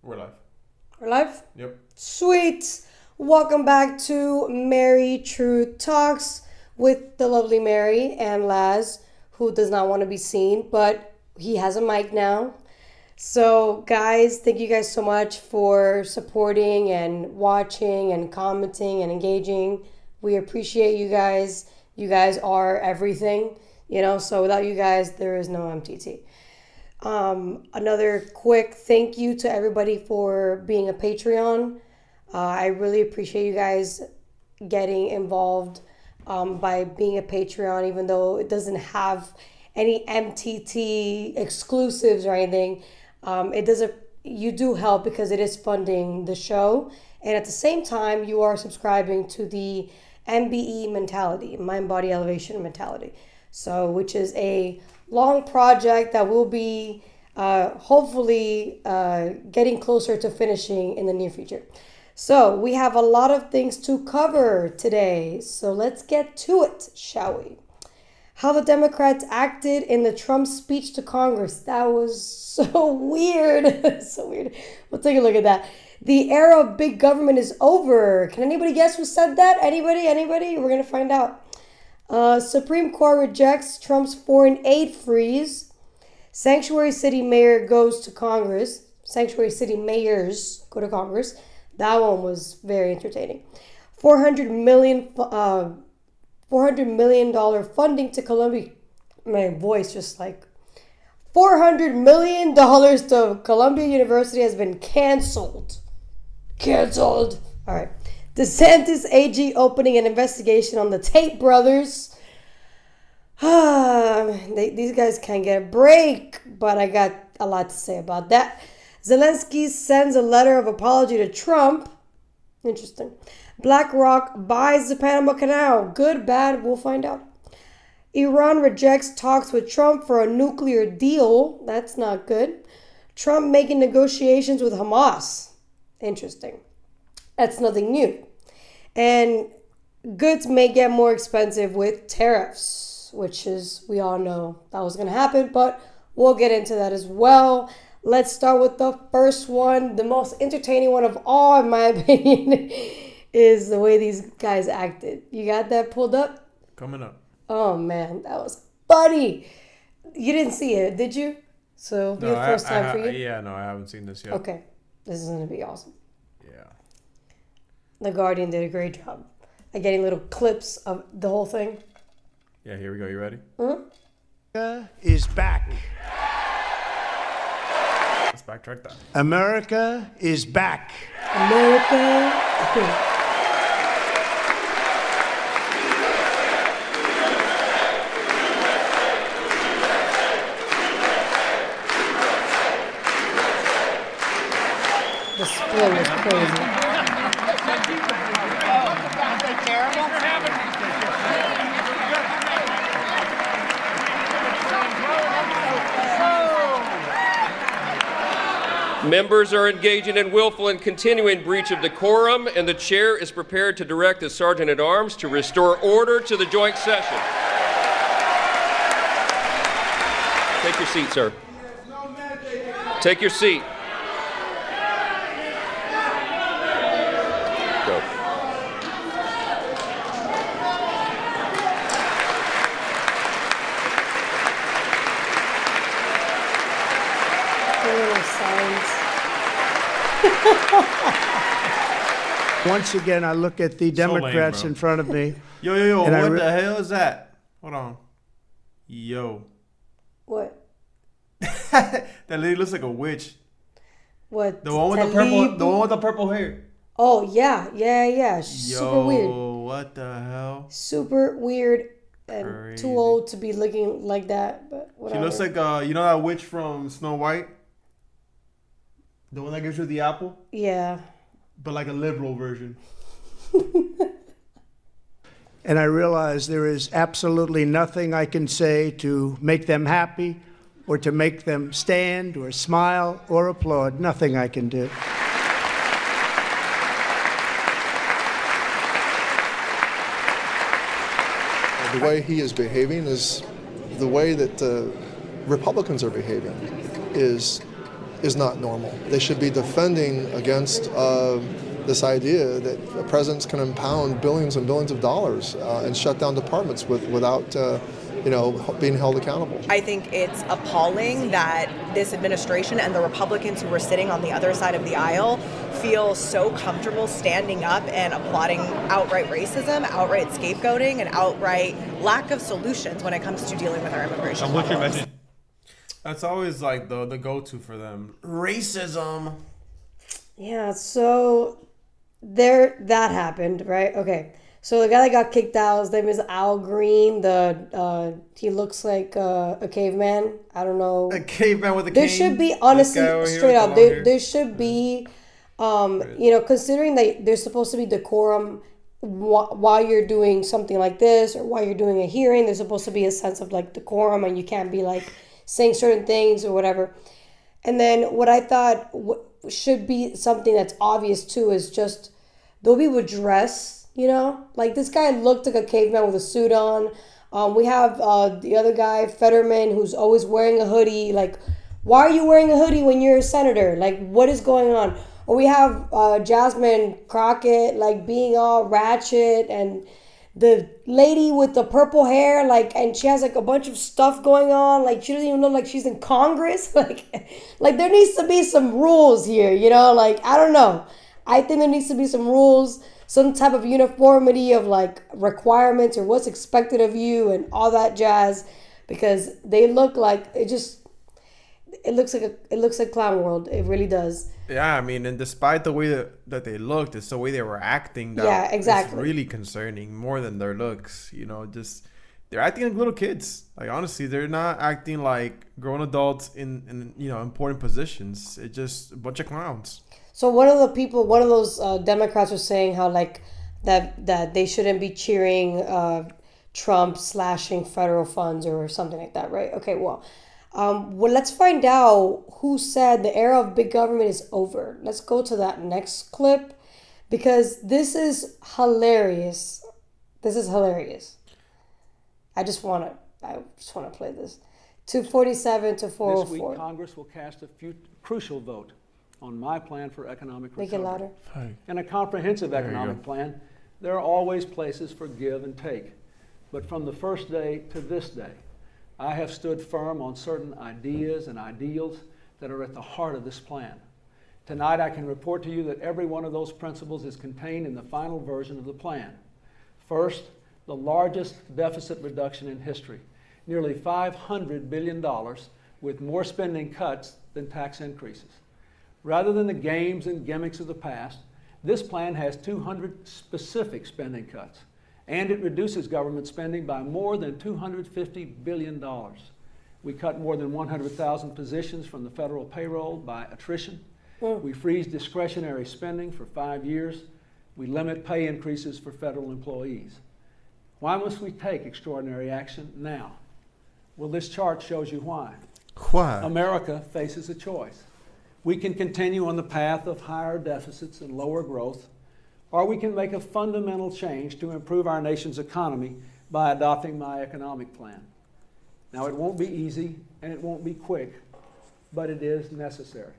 We're live. We're live? Yep. Sweet! Welcome back to Mary True Talks with the lovely Mary and Laz, who does not want to be seen, but he has a mic now. So, guys, thank you guys so much for supporting and watching and commenting and engaging. We appreciate you guys. You guys are everything, so without you guys, there is no MTT. Another quick thank you to everybody for being a Patreon. I really appreciate you guys getting involved by being a Patreon, even though it doesn't have any MTT exclusives or anything. You do help because it is funding the show. And at the same time, you are subscribing to the MBE mentality, Mind Body Elevation mentality. So, which is a long project that will be hopefully getting closer to finishing in the near future. So we have a lot of things to cover today. So let's get to it, shall we? How the Democrats acted in the Trump speech to Congress. That was so weird. So weird. We'll take a look at that. The era of big government is over. Can anybody guess who said that? Anybody? We're going to find out. Supreme Court rejects Trump's foreign aid freeze. Sanctuary city mayor goes to Congress. Sanctuary city mayors go to Congress. That one was very entertaining. $400 million funding to Columbia. My voice just like $400 million to Columbia University has been canceled. All right. DeSantis AG opening an investigation on the Tate brothers. These guys can't get a break, but I got a lot to say about that. Zelensky sends a letter of apology to Trump. Interesting. BlackRock buys the Panama Canal. Good, bad, we'll find out. Iran rejects talks with Trump for a nuclear deal. That's not good. Trump making negotiations with Hamas. Interesting. That's nothing new. And goods may get more expensive with tariffs, which is, we all know that was going to happen, but we'll get into that as well. Let's start with the first one. The most entertaining one of all, in my opinion, is the way these guys acted. You got that pulled up? Coming up. Oh, man, that was funny. You didn't see it, did you? So, it'll be the first time for you? Yeah, no, I haven't seen this yet. Okay. This is going to be awesome. Yeah. The Guardian did a great job at getting little clips of the whole thing. Yeah, here we go. You ready? America is back. Let's backtrack that. America is back. America. The split was crazy. Members are engaging in willful and continuing breach of decorum, and the chair is prepared to direct the Sergeant-at-Arms to restore order to the joint session. Take your seat, sir. Take your seat. Go. Once again, I look at the Democrats in front of me. Yo, what the hell is that? Hold on. Yo. What? That lady looks like a witch. What? The one with the purple hair. Oh, yeah. Super weird. What the hell? Super weird and Crazy. too old to be looking like that, but whatever. She looks like, that witch from Snow White? The one that gives you the apple? Yeah. But like a liberal version. And I realize there is absolutely nothing I can say to make them happy or to make them stand or smile or applaud. Nothing I can do. The way he is behaving is the way that Republicans are behaving, is is not normal. They should be defending against this idea that presidents can impound billions and billions of dollars and shut down departments without being held accountable. I think it's appalling that this administration and the Republicans who are sitting on the other side of the aisle feel so comfortable standing up and applauding outright racism, outright scapegoating, and outright lack of solutions when it comes to dealing with our immigration And what's your problems. message? That's always like the go-to for them. Racism. Yeah, so that happened, right? Okay. So the guy that got kicked out, his name is Al Green. He looks like a caveman. I don't know. A caveman with a cane. There should be, honestly, This guy over here straight with up, the long hair. there should be, considering that there's supposed to be decorum while you're doing something like this or while you're doing a hearing, there's supposed to be a sense of like decorum, and you can't be like saying certain things or whatever. And then what I thought should be something that's obvious too is just the way we would dress. Like this guy looked like a caveman with a suit on. We have the other guy, Fetterman, who's always wearing a hoodie. Like, why are you wearing a hoodie when you're a senator? Like, what is going on? Or we have Jasmine Crockett, like, being all ratchet, and the lady with the purple hair, like, and she has, like, a bunch of stuff going on. Like, she doesn't even look like she's in Congress. Like there needs to be some rules here, Like, I don't know. I think there needs to be some rules, some type of uniformity of like requirements or what's expected of you and all that jazz, because they look like it looks like Clown World. It really does. Yeah, I mean, and despite the way that they looked, it's the way they were acting that Yeah, exactly. is really concerning more than their looks. Just they're acting like little kids. Like honestly, they're not acting like grown adults in important positions. It's just a bunch of clowns. So one of those Democrats was saying how like that they shouldn't be cheering Trump slashing federal funds or something like that, right? Okay, well, let's find out who said the era of big government is over. Let's go to that next clip because this is hilarious. I just want to play this. 247 to 404. This week, Congress will cast a crucial vote on my plan for economic Make recovery. it louder. In a comprehensive economic plan, there are always places for give and take. But from the first day to this day, I have stood firm on certain ideas and ideals that are at the heart of this plan. Tonight, I can report to you that every one of those principles is contained in the final version of the plan. First, the largest deficit reduction in history, nearly $500 billion, with more spending cuts than tax increases. Rather than the games and gimmicks of the past, this plan has 200 specific spending cuts, and it reduces government spending by more than $250 billion. We cut more than 100,000 positions from the federal payroll by attrition. We freeze discretionary spending for 5 years. We limit pay increases for federal employees. Why must we take extraordinary action now? Well, this chart shows you why. Why? America faces a choice. We can continue on the path of higher deficits and lower growth, or we can make a fundamental change to improve our nation's economy by adopting my economic plan. Now, it won't be easy and it won't be quick, but it is necessary.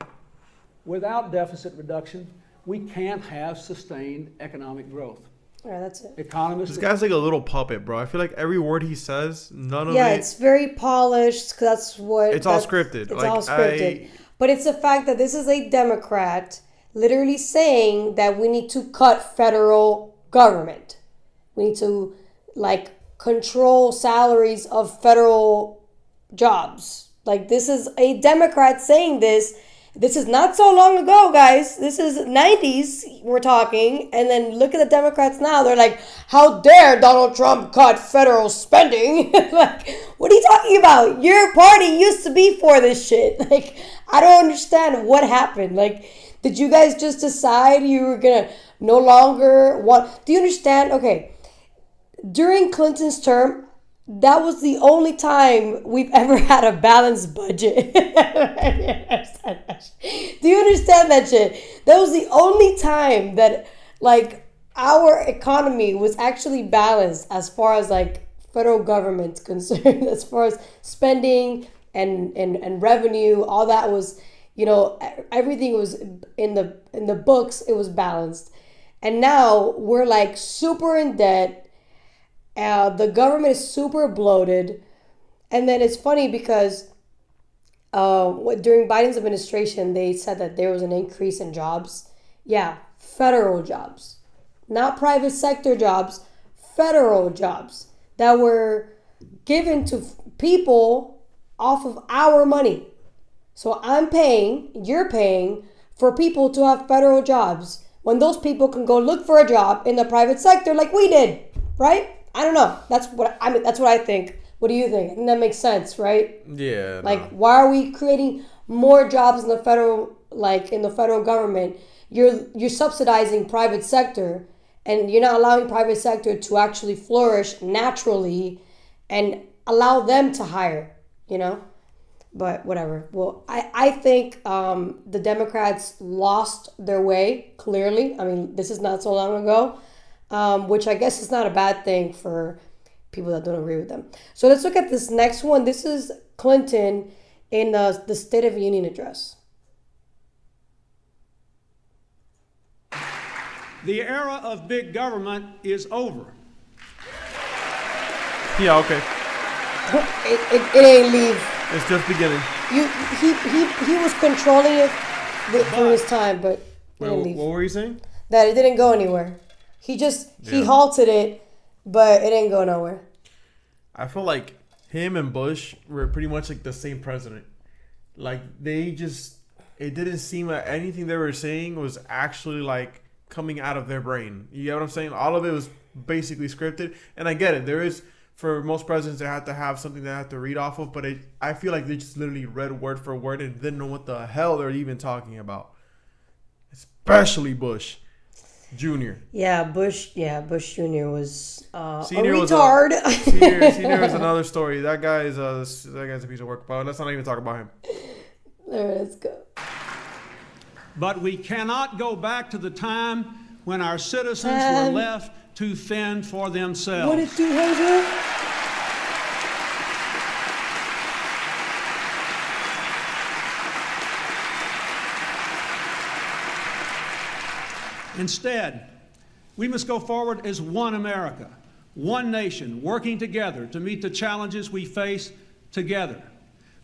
Without deficit reduction, we can't have sustained economic growth. All right, that's it. Economists This guy's like a little puppet, bro. I feel like every word he says, none of Yeah, it. it's very polished. 'Cause that's what It's all scripted. It's Like, all scripted. But it's the fact that this is a Democrat literally saying that we need to cut federal government. We need to like control salaries of federal jobs. Like this is a Democrat saying this. This is not so long ago, guys. This is 90s we're talking. And then look at the Democrats now. They're like, how dare Donald Trump cut federal spending? Like, what are you talking about? Your party used to be for this shit. Like, I don't understand what happened. Like, did you guys just decide you were going to no longer want... Do you understand? Okay, during Clinton's term, that was the only time we've ever had a balanced budget. Do you understand that shit? That was the only time that like our economy was actually balanced as far as like federal government's concerned, as far as spending and revenue, all that was everything was in the books. It was balanced, and now we're like super in debt. The government is super bloated, and then it's funny because during Biden's administration, they said that there was an increase in jobs. Yeah, federal jobs, not private sector jobs, federal jobs that were given to people off of our money. So you're paying for people to have federal jobs when those people can go look for a job in the private sector like we did, right? I don't know. That's what I think. What do you think? I think that makes sense, right? Yeah. Like, why are we creating more jobs in the federal government? You're subsidizing private sector, and you're not allowing private sector to actually flourish naturally and allow them to hire, But whatever. Well, I think the Democrats lost their way, clearly. I mean, this is not so long ago, which I guess is not a bad thing for people that don't agree with them. So let's look at this next one. This is Clinton in the State of the Union address. The era of big government is over. Yeah, okay. It ain't leave. It's just beginning. He was controlling it for his time, but it didn't leave. What were you saying? That it didn't go anywhere. He halted it, but it didn't go nowhere. I feel like him and Bush were pretty much like the same president. Like it didn't seem like anything they were saying was actually like coming out of their brain. You get what I'm saying? All of it was basically scripted. And I get it. There is, for most presidents, they have to have something they have to read off of. But I feel like they just literally read word for word and didn't know what the hell they're even talking about. Especially Bush Jr. Yeah, Bush Jr. was Senior a retard. Senior is another story. That guy's a piece of work. But let's not even talk about him. All right, let's go. But we cannot go back to the time when our citizens were left to fend for themselves. What did you do? Instead, we must go forward as one America, one nation, working together to meet the challenges we face together.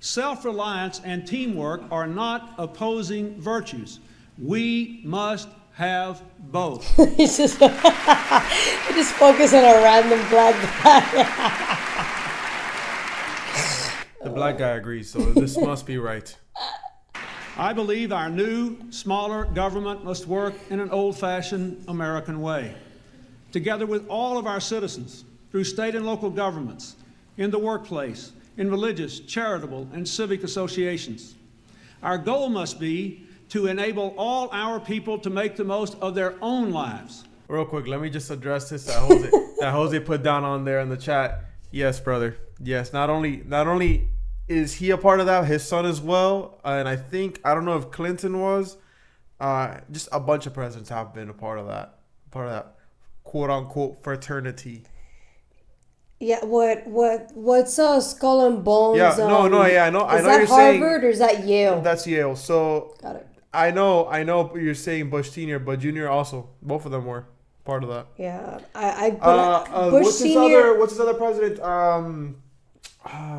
Self-reliance and teamwork are not opposing virtues. We must have both. He just focus on a random black guy. The black guy agrees, so this must be right. I believe our new, smaller government must work in an old-fashioned American way, together with all of our citizens, through state and local governments, in the workplace, in religious, charitable, and civic associations. Our goal must be to enable all our people to make the most of their own lives. Real quick, let me just address this that Jose put down on there in the chat. Yes, brother. Yes, not only is he a part of that, his son as well, and I don't know if Clinton was, just a bunch of presidents have been a part of that quote unquote fraternity. Yeah, what's Skull and Bones? Yeah, no, yeah, I know. Is I know that you're Harvard saying, or is that Yale? That's Yale. So Got it. I know you're saying Bush Senior, but Junior also. Both of them were part of that. Yeah, Bush what's Senior. What's his other president? Oh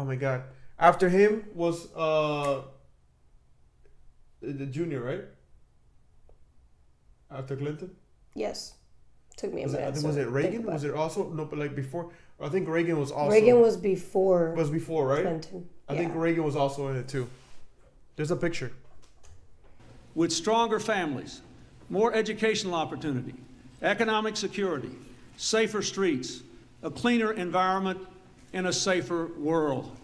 my God. After him was the Junior, right? After Clinton. Yes, took me a minute. Was it Reagan? Was it also no? But like before, I think Reagan was also. Reagan was before. Was before, right? Clinton. I think Reagan was also in it too. There's a picture. With stronger families, more educational opportunity, economic security, safer streets, a cleaner environment, and a safer world.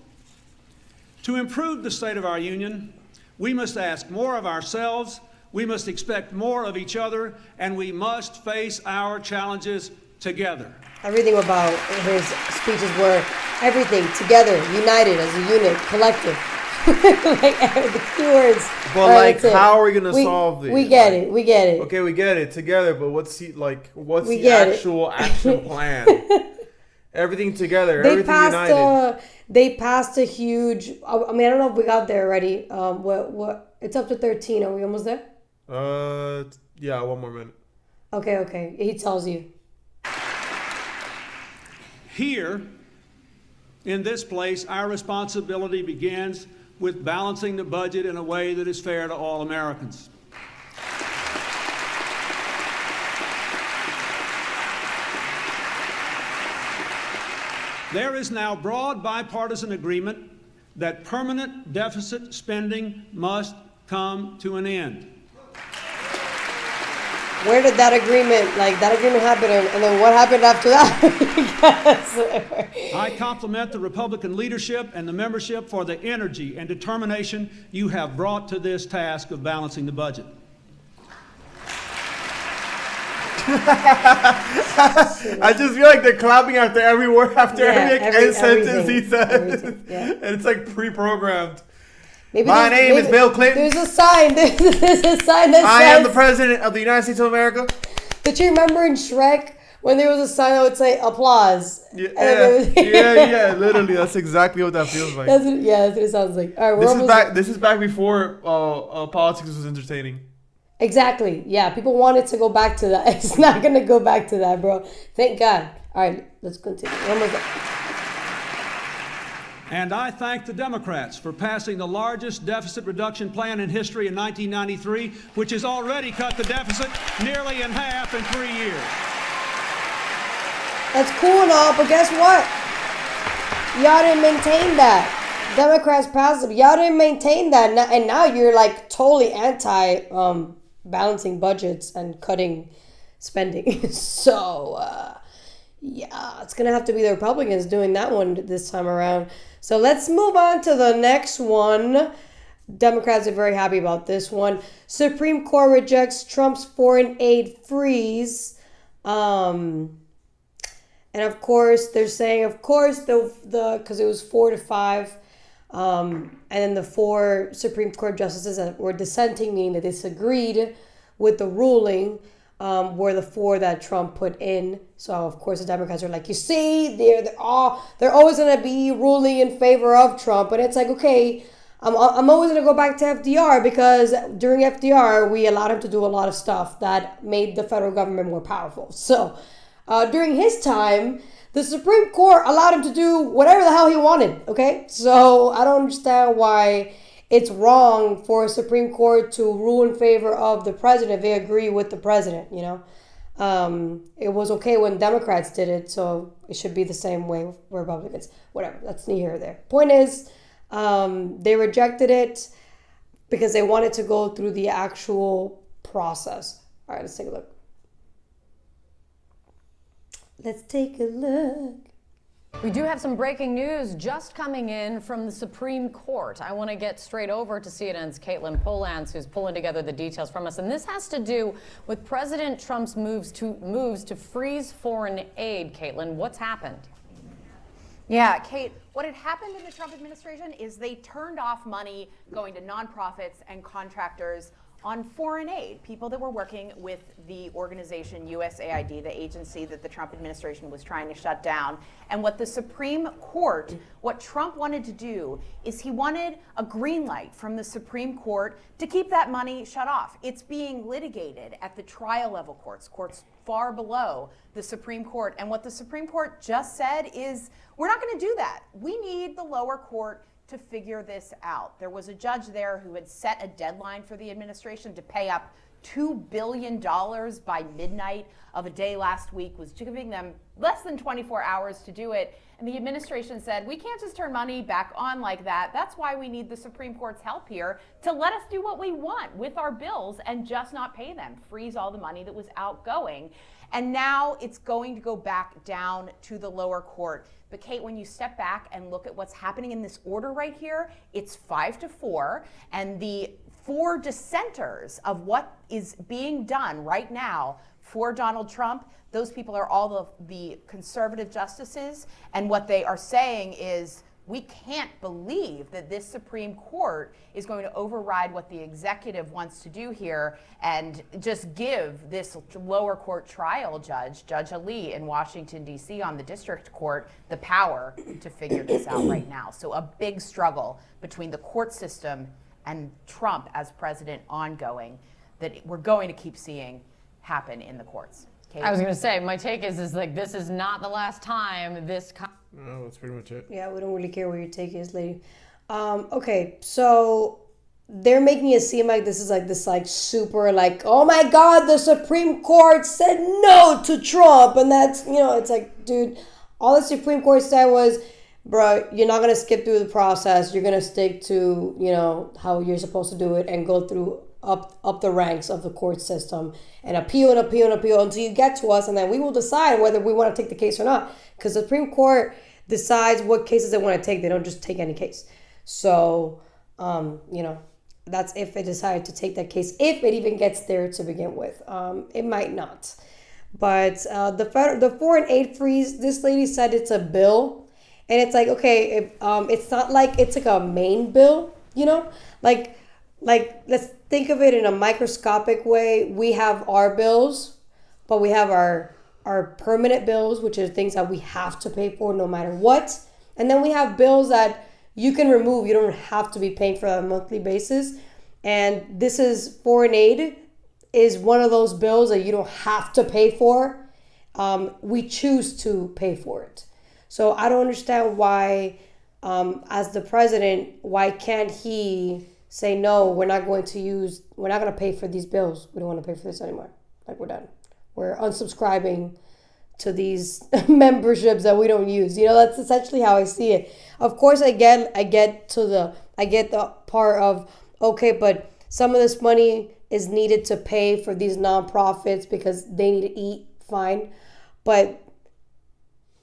To improve the state of our union, we must ask more of ourselves, we must expect more of each other, and we must face our challenges together. Everything about his speeches were everything together, united as a unit, collective. Like the keywords. But how are we gonna solve this? We get it. Okay, we get it together. But what's the actual action plan? Everything together. Everything united. They passed a huge. I mean, I don't know if we got there already. What It's up to 13. Are we almost there? Yeah, one more minute. Okay. He tells you. Here, in this place, our responsibility begins with balancing the budget in a way that is fair to all Americans. There is now broad bipartisan agreement that permanent deficit spending must come to an end. Where did that agreement happen, and then what happened after that? I compliment the Republican leadership and the membership for the energy and determination you have brought to this task of balancing the budget. I just feel like they're clapping after every word, every sentence he says. Yeah. And it's like pre-programmed. Maybe My name is Bill Clinton. There's a sign. There's a sign that I says, am the president of the United States of America. Did you remember in Shrek when there was a sign that would say applause? Yeah, literally, that's exactly what that feels like. That's what it sounds like. All right, This is back before politics was entertaining. Exactly. Yeah, people wanted to go back to that. It's not going to go back to that, bro. Thank God. All right, let's continue. And I thank the Democrats for passing the largest deficit reduction plan in history in 1993, which has already cut the deficit nearly in half in 3 years. That's cool and all, but guess what? Y'all didn't maintain that. Democrats passed it. Y'all didn't maintain that, and now you're like totally anti balancing budgets and cutting spending. So, yeah, it's going to have to be the Republicans doing that one this time around. So let's move on to the next one. Democrats are very happy about this one. Supreme Court rejects Trump's foreign aid freeze. And of course, they're saying, because it was 4-5. And then the 4 Supreme Court justices that were dissenting, meaning that they disagreed with the ruling, were the 4 that Trump put in. So of course the Democrats are like, you see, they're always going to be ruling in favor of Trump. And it's like, okay, I'm always going to go back to FDR, because during FDR we allowed him to do a lot of stuff that made the federal government more powerful. So during his time, the Supreme Court allowed him to do whatever the hell he wanted, okay? So I don't understand why it's wrong for a Supreme Court to rule in favor of the president if they agree with the president, you know? It was okay when Democrats did it, so it should be the same way for Republicans. Whatever, that's neither here nor there. Point is, they rejected it because they wanted to go through the actual process. All right, let's take a look. Let's take a look. We do have some breaking news just coming in from the Supreme Court. I want to get straight over to CNN's Caitlin Polans, who's pulling together the details from us. And this has to do with President Trump's moves to freeze foreign aid. Caitlin, what's happened? Yeah, Kate, what had happened in the Trump administration is they turned off money going to nonprofits and contractors on foreign aid, people that were working with the organization USAID, the agency that the Trump administration was trying to shut down. And what the Supreme Court, what Trump wanted to do is he wanted a green light from the Supreme Court to keep that money shut off. It's being litigated at the trial level courts far below the Supreme Court. And what the Supreme Court just said is, we're not going to do that. We need the lower court to figure this out. There was a judge there who had set a deadline for the administration to pay up $2 billion by midnight of a day last week, was giving them less than 24 hours to do it. And the administration said, we can't just turn money back on like that. That's why we need the Supreme Court's help here to let us do what we want with our bills and just not pay them, freeze all the money that was outgoing. And now it's going to go back down to the lower court. But Kate, when you step back and look at what's happening in this order right here, it's 5-4, and the 4 dissenters of what is being done right now for Donald Trump, those people are all the conservative justices, and what they are saying is, we can't believe that this Supreme Court is going to override what the executive wants to do here and just give this lower court trial judge, Judge Ali in Washington, D.C. on the district court, the power to figure this out right now. So a big struggle between the court system and Trump as president ongoing that we're going to keep seeing happen in the courts. Kate? I was going to say, my take is like, this is not the last time this. No, that's pretty much it. Yeah, we don't really care what your take is, lady. Okay, so they're making it seem like this is like this like super like, oh my God, the Supreme Court said no to Trump. And that's, you know, it's like, dude, all the Supreme Court said was, bro, you're not going to skip through the process. You're going to stick to, you know, how you're supposed to do it and go through up the ranks of the court system and appeal and appeal and appeal until you get to us. And then we will decide whether we want to take the case or not. Because the Supreme Court decides what cases they want to take. They don't just take any case. So, you know, that's if they decide to take that case, if it even gets there to begin with. It might not. But the foreign aid freeze, this lady said it's a bill. And it's like, okay, if, it's not like it's like a main bill, you know? Like let's think of it in a microscopic way. We have our bills, but we have our permanent bills, which are things that we have to pay for no matter what. And then we have bills that you can remove. You don't have to be paying for on a monthly basis. And this is foreign aid is one of those bills that you don't have to pay for. We choose to pay for it. So I don't understand why, as the president, why can't he say, no, we're not going to pay for these bills. We don't want to pay for this anymore. Like, we're done. We're unsubscribing to these memberships that we don't use. You know, that's essentially how I see it. Of course, I get the part of, okay, but some of this money is needed to pay for these nonprofits because they need to eat, fine. But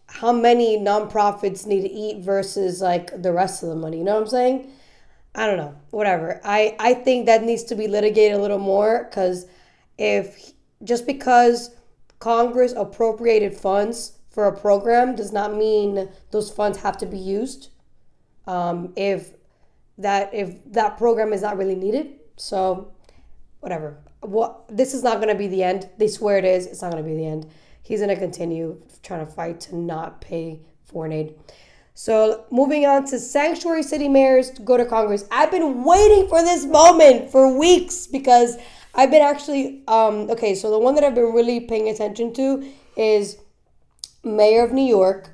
how many nonprofits need to eat versus like the rest of the money? You know what I'm saying? I don't know. Whatever. I think that needs to be litigated a little more, because just because Congress appropriated funds for a program does not mean those funds have to be used if that program is not really needed. So whatever. This is not going to be the end. They swear it is. It's not going to be the end. He's going to continue trying to fight to not pay foreign aid. So moving on to sanctuary city mayors to go to Congress. I've been waiting for this moment for weeks because I've been actually, okay, so the one that I've been really paying attention to is mayor of New York,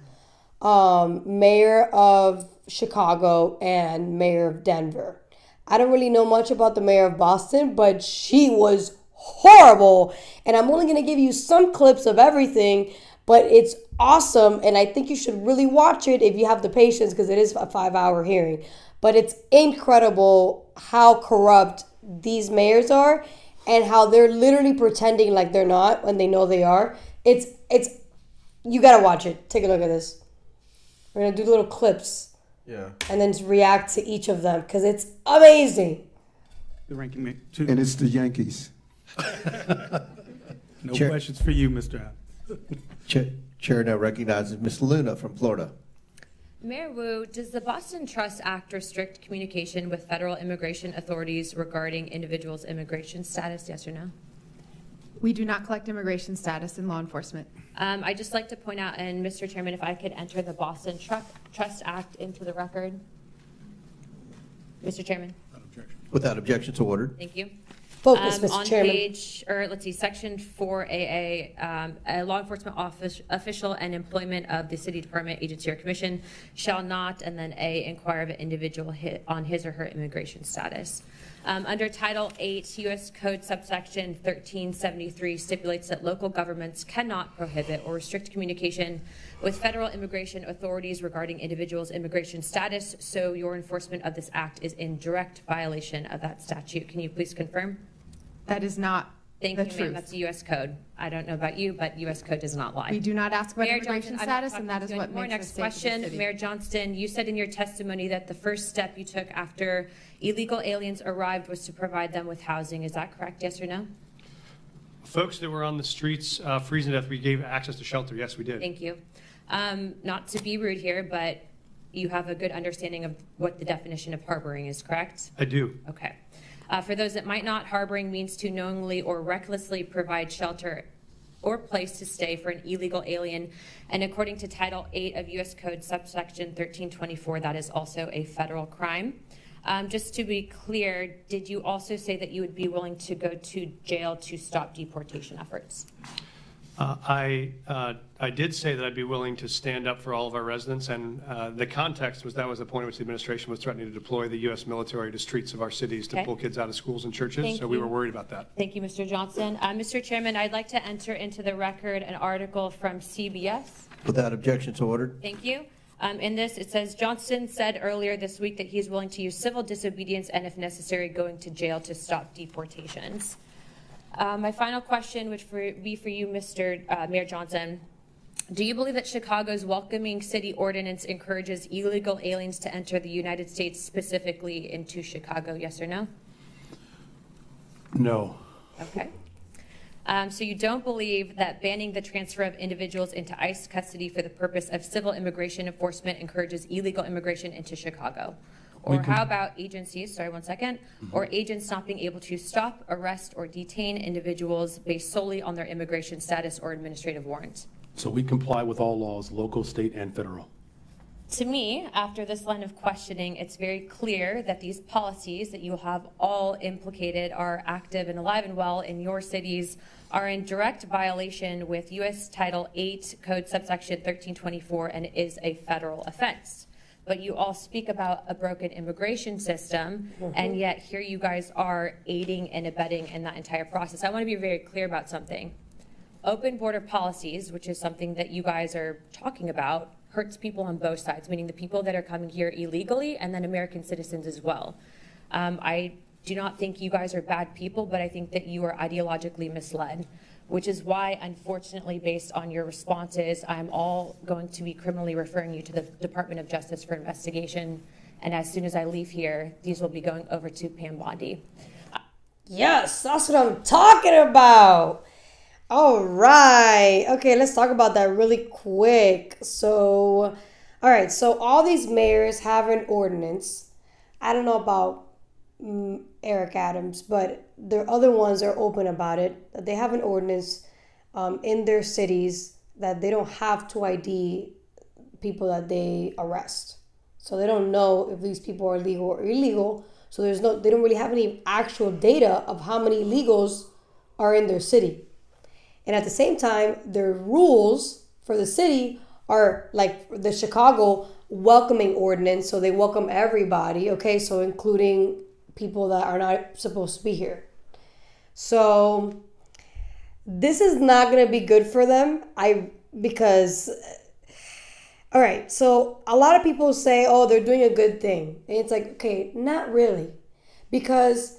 mayor of Chicago, and mayor of Denver. I don't really know much about the mayor of Boston, but she was horrible. And I'm only going to give you some clips of everything, but it's awesome. And I think you should really watch it if you have the patience, because it is a 5-hour hearing. But it's incredible how corrupt these mayors are and how they're literally pretending like they're not when they know they are. It's you got to watch it. Take a look at this. We're going to do little clips. Yeah. And then react to each of them because it's amazing. The ranking mate. And it's the Yankees. No questions for you, Mr. Allen. Chair now recognizes Ms. Luna from Florida. Mayor Wu, does the Boston Trust Act restrict communication with federal immigration authorities regarding individuals' immigration status, yes or no? We do not collect immigration status in law enforcement. I'd just like to point out, and Mr. Chairman, if I could enter the Boston Trust Act into the record. Mr. Chairman. Without objection, so ordered. Thank you. Focus, Mr. On Chairman. section 4AA, a law enforcement official and employment of the city department, agency, or commission shall not, and then A, inquire of an individual on his or her immigration status. Under Title 8, U.S. Code subsection 1373 stipulates that local governments cannot prohibit or restrict communication with federal immigration authorities regarding individuals' immigration status, so your enforcement of this act is in direct violation of that statute. Can you please confirm? That is not the Thank you, truth. ma'am. That's the U.S. Code. I don't know about you, but U.S. Code does not lie. We do not ask about Mayor immigration Johnston, I'm not status, and that talking is to you what anymore. makes Next us safe in the question, city. Mayor Johnston, you said in your testimony that the first step you took after illegal aliens arrived was to provide them with housing. Is that correct, yes or no? Folks that were on the streets freezing to death, we gave access to shelter. Yes, we did. Thank you. Not to be rude here, but you have a good understanding of what the definition of harboring is, correct? I do. Okay. For those that might not, harboring means to knowingly or recklessly provide shelter or place to stay for an illegal alien. And according to Title 8 of U.S. Code subsection 1324, that is also a federal crime. Just to be clear, did you also say that you would be willing to go to jail to stop deportation efforts? I did say that I'd be willing to stand up for all of our residents, and the context was that was the point at which the administration was threatening to deploy the U.S. military to streets of our cities to pull kids out of schools and churches, Thank so we you. were worried about that. Thank you, Mr. Johnson. Mr. Chairman, I'd like to enter into the record an article from CBS. Without objection, so ordered. Thank you. In this, it says, Johnson said earlier this week that he's willing to use civil disobedience and, if necessary, going to jail to stop deportations. My final question would be for you, Mr. Mayor Johnson. Do you believe that Chicago's welcoming city ordinance encourages illegal aliens to enter the United States, specifically into Chicago? Yes or no? No. Okay. So you don't believe that banning the transfer of individuals into ICE custody for the purpose of civil immigration enforcement encourages illegal immigration into Chicago? Or how about agencies, sorry, 1 second, or agents not being able to stop, arrest, or detain individuals based solely on their immigration status or administrative warrant? So we comply with all laws, local, state, and federal. To me, after this line of questioning, it's very clear that these policies that you have all implicated are active and alive and well in your cities are in direct violation with U.S. Title 8 Code subsection 1324 and is a federal offense. But you all speak about a broken immigration system, and yet here you guys are aiding and abetting in that entire process. I want to be very clear about something. Open border policies, which is something that you guys are talking about, hurts people on both sides, meaning the people that are coming here illegally and then American citizens as well. I do not think you guys are bad people, but I think that you are ideologically misled, which is why, unfortunately, based on your responses, I'm all going to be criminally referring you to the Department of Justice for investigation. And as soon as I leave here, these will be going over to Pam Bondi. Yes, that's what I'm talking about. All right. Okay, let's talk about that really quick. So, all right. So all these mayors have an ordinance. I don't know about Eric Adams, but the other ones are open about it. That they have an ordinance in their cities that they don't have to ID people that they arrest. So they don't know if these people are legal or illegal. So they don't really have any actual data of how many illegals are in their city. And at the same time, their rules for the city are like the Chicago welcoming ordinance. So they welcome everybody, okay? So including people that are not supposed to be here. So this is not going to be good for them. Because, all right, so a lot of people say, oh, they're doing a good thing. And it's like, okay, not really. Because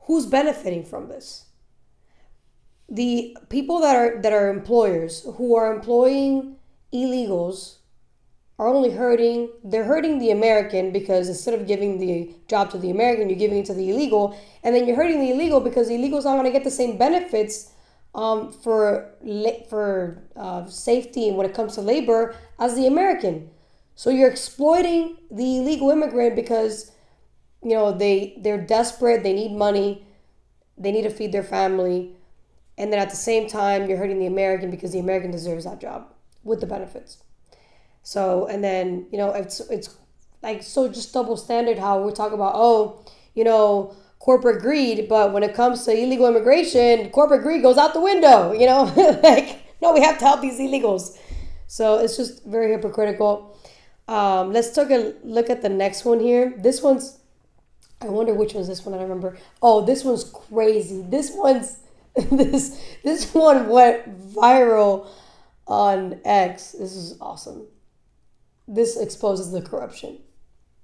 who's benefiting from this? The people that are employers who are employing illegals are only hurting the American, because instead of giving the job to the American, you're giving it to the illegal, and then you're hurting the illegal because the illegals aren't going to get the same benefits for safety and when it comes to labor as the American. So you're exploiting the illegal immigrant because they're desperate, they need money, they need to feed their family. And then at the same time, you're hurting the American because the American deserves that job with the benefits. So, and then, it's like, so just double standard how we talk about, corporate greed. But when it comes to illegal immigration, corporate greed goes out the window, like, no, we have to help these illegals. So it's just very hypocritical. Let's take a look at the next one here. This one's, I wonder which one's this one. I don't remember. Oh, this one's crazy. This one's, this one went viral on X. This is awesome. This exposes the corruption.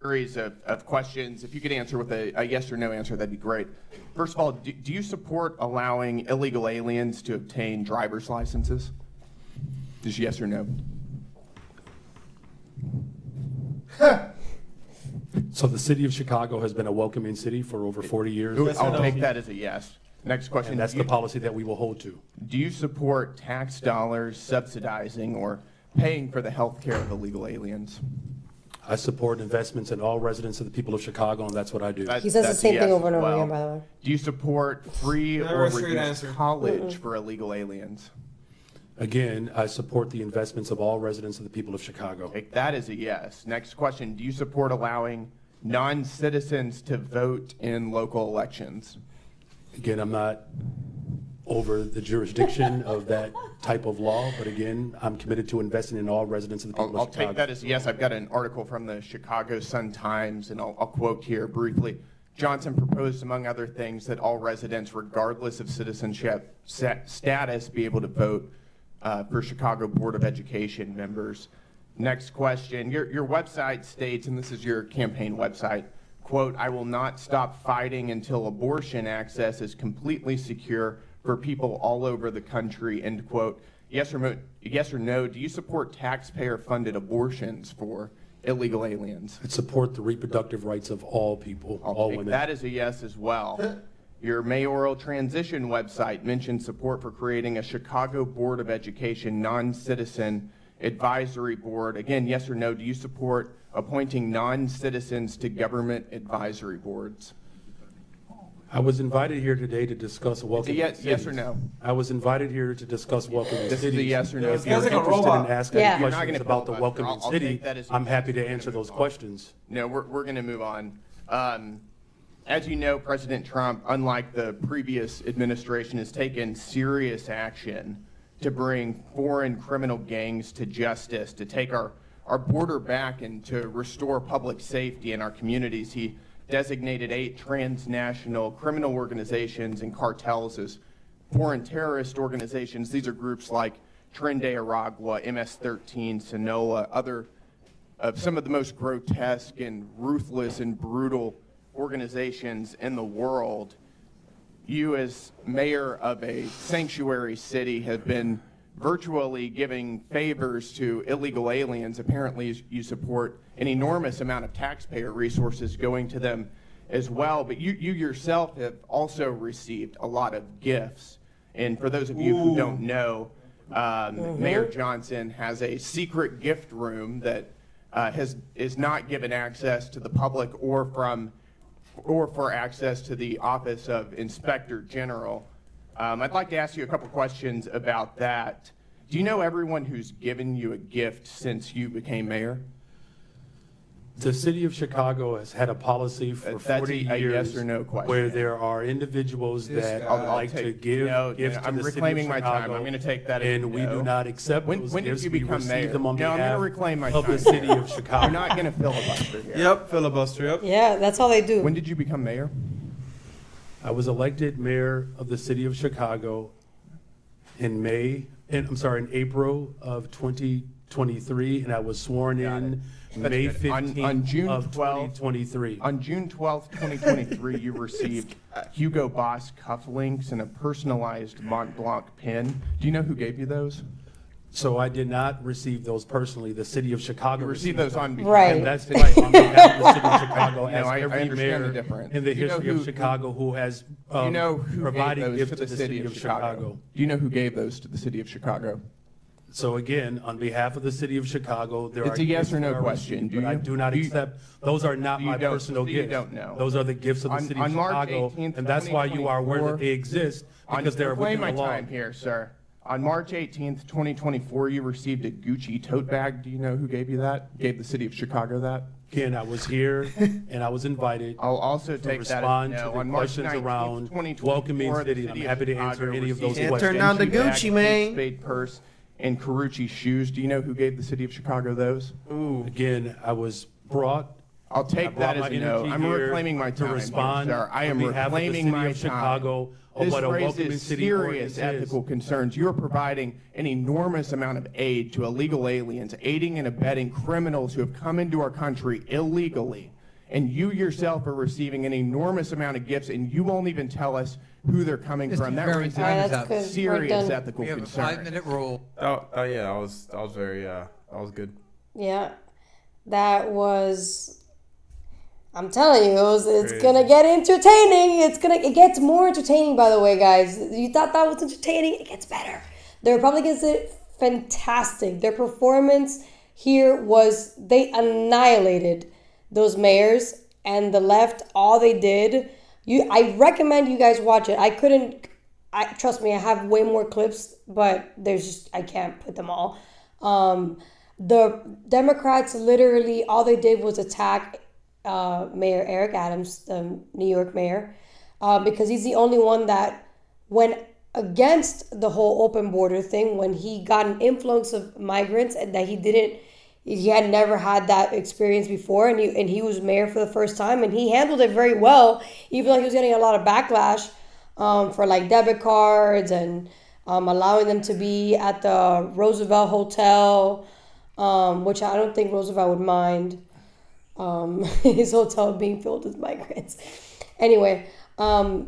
Series of questions. If you could answer with a yes or no answer, that'd be great. First of all, do you support allowing illegal aliens to obtain driver's licenses? Just yes or no? So the city of Chicago has been a welcoming city for over 40 years. I'll take that as a yes. Next question. And that's the policy that we will hold to. Do you support tax dollars subsidizing or paying for the health care of illegal aliens? I support investments in all residents of the people of Chicago, and that's what I do. He says the same thing over and over again, by the way. Do you support free or reduced college for illegal aliens? Again, I support the investments of all residents of the people of Chicago. Take that as a yes. Next question. Do you support allowing non-citizens to vote in local elections? Again, I'm not over the jurisdiction of that type of law, but again, I'm committed to investing in all residents of the people I'll of Chicago. take that as a yes. I've got an article from the Chicago Sun-Times, and I'll quote here briefly. Johnson proposed, among other things, that all residents, regardless of citizenship status, be able to vote for Chicago Board of Education members. Next question. Your website states, and this is your campaign website, quote, "I will not stop fighting until abortion access is completely secure for people all over the country," end quote. Yes or no, do you support taxpayer-funded abortions for illegal aliens? I support the reproductive rights of all people, all women. That is a yes as well. Your mayoral transition website mentioned support for creating a Chicago Board of Education non-citizen advisory board. Again, yes or no, do you support appointing non-citizens to government advisory boards? I was invited here today to discuss welcoming cities. Yes or no? I was invited here to discuss welcoming This cities. is a yes or no. If you're This guy's like a interested in robot. asking Yeah. You're not questions gonna about the filibuster. welcoming I'll city, take that as a I'm yes. happy to answer those questions. No, we're going to move on. As you know, President Trump, unlike the previous administration, has taken serious action to bring foreign criminal gangs to justice, to take our border back and to restore public safety in our communities. He designated 8 transnational criminal organizations and cartels as foreign terrorist organizations. These are groups like Tren de Aragua, MS-13, Sinaloa, other of some of the most grotesque and ruthless and brutal organizations in the world. You, as mayor of a sanctuary city, have been virtually giving favors to illegal aliens. Apparently, you support an enormous amount of taxpayer resources going to them as well. But you yourself have also received a lot of gifts. And for those of you who don't know, Mayor Johnson has a secret gift room that is not given access to the public or for access to the Office of Inspector General. I'd like to ask you a couple questions about that. Do you know everyone who's given you a gift since you became mayor? The city of Chicago has had a policy for 40 That's a years yes or no question. where there are individuals that like to give gifts to I'm the city of reclaiming my time. Chicago, I'm going to take that as and we no. do not accept When those did gifts. you We become receive mayor? them on No, I'm going to behalf reclaim my of time. the city of Chicago. You're not going to filibuster here. Yep, filibuster. Yep. Yeah, that's all they do. When did you become mayor? I was elected mayor of the city of Chicago in April of 2023, and I was sworn in May 15th On June of 12th, 2023. On June 12th, 2023, you received Hugo Boss cufflinks and a personalized Mont Blanc pin. Do you know who gave you those? So I did not receive those personally. The city of Chicago You received those on behalf. Right. And that's right, on behalf of the city of Chicago, No, as I every understand the mayor difference. in the Do you know history of who- Chicago who has Do you know who provided gave those gifts to the city of Chicago? Do you know who gave those to the city of Chicago? So again, on behalf of the city of Chicago, there It's are a yes gifts or no that are question. received, Do but I you- do not do you- accept. Those are not You my don't- personal so you gifts. don't know. Those are the gifts of the city of On March Chicago, 18th, and that's why you are aware that they exist, because they're Reclaim within my the law. time here, sir. On March 18th, 2024, you received a Gucci tote bag. Do you know who gave you that? Gave the city of Chicago that? Again, I was here and I was invited I'll also to take that as respond no. to the On March questions 19th, around 2024, welcoming the cities. I'm city of happy to Chicago answer any of those received Can't questions. turn down the Gucci bag, Gucci, man. Kate Spade purse, and Carucci shoes. Do you know who gave the city of Chicago those? Ooh. Again, I was brought. I'll I take brought that my as a no. energy I'm here reclaiming my time to respond here, sir. I am on behalf of the reclaiming city my of Chicago time. of This what a welcoming raises city serious ordinance is. ethical concerns. You are providing an enormous amount of aid to illegal aliens, aiding and abetting criminals who have come into our country illegally. And you yourself are receiving an enormous amount of gifts, and you won't even tell us who they're coming from. That raises Alright, that's good. We're serious done. ethical We have a concerns. 5-minute rule. Oh yeah, that was very that was good. Yeah, that was. I'm telling you, it's Crazy. gonna get entertaining. It gets more entertaining. By the way, guys, you thought that was entertaining? It gets better. The Republicans did fantastic. Their performance here was they annihilated those mayors and the left. All they did. I recommend you guys watch it. Trust me, I have way more clips, but I can't put them all. The Democrats literally all they did was attack Mayor Eric Adams, the New York mayor, because he's the only one that went against the whole open border thing when he got an influx of migrants and that he had never had that experience before, and he was mayor for the first time, and he handled it very well, even though he was getting a lot of backlash for like debit cards and allowing them to be at the Roosevelt Hotel, which I don't think Roosevelt would mind his hotel being filled with migrants. Anyway, all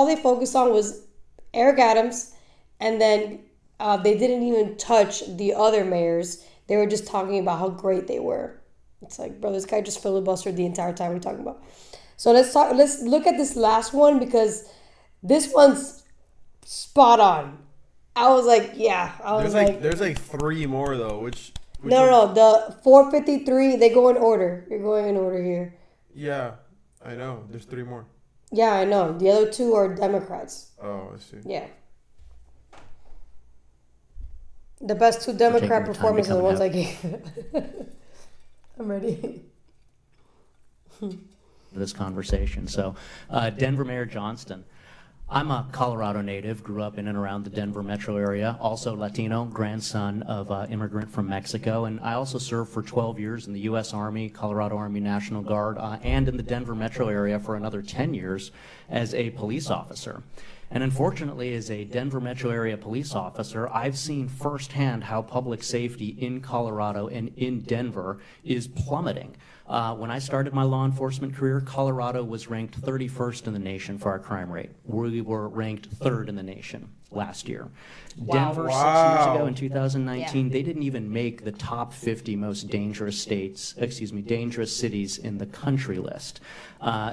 they focused on was Eric Adams, and then they didn't even touch the other mayors. They were just talking about how great they were. It's like, bro, this guy just filibustered the entire time we're talking about. So let's look at this last one, because this one's spot on. I was like, yeah. There's like 3 more though, which no, the 453, they go in order. You're going in order here. Yeah, I know. There's 3 more. Yeah, I know. The other 2 are Democrats. Oh, I see. Yeah. The best 2 Democrat performances are the ones I gave. I'm ready. This conversation. So, Denver Mayor Johnston. I'm a Colorado native, grew up in and around the Denver metro area, also Latino, grandson of an immigrant from Mexico, and I also served for 12 years in the U.S. Army, Colorado Army National Guard, and in the Denver metro area for another 10 years as a police officer. And unfortunately, as a Denver metro area police officer, I've seen firsthand how public safety in Colorado and in Denver is plummeting. When I started my law enforcement career, Colorado was ranked 31st in the nation for our crime rate. We were ranked 3rd in the nation last year. Wow. Denver, 6 years ago in 2019, they didn't even make the top 50 most dangerous dangerous cities in the country list.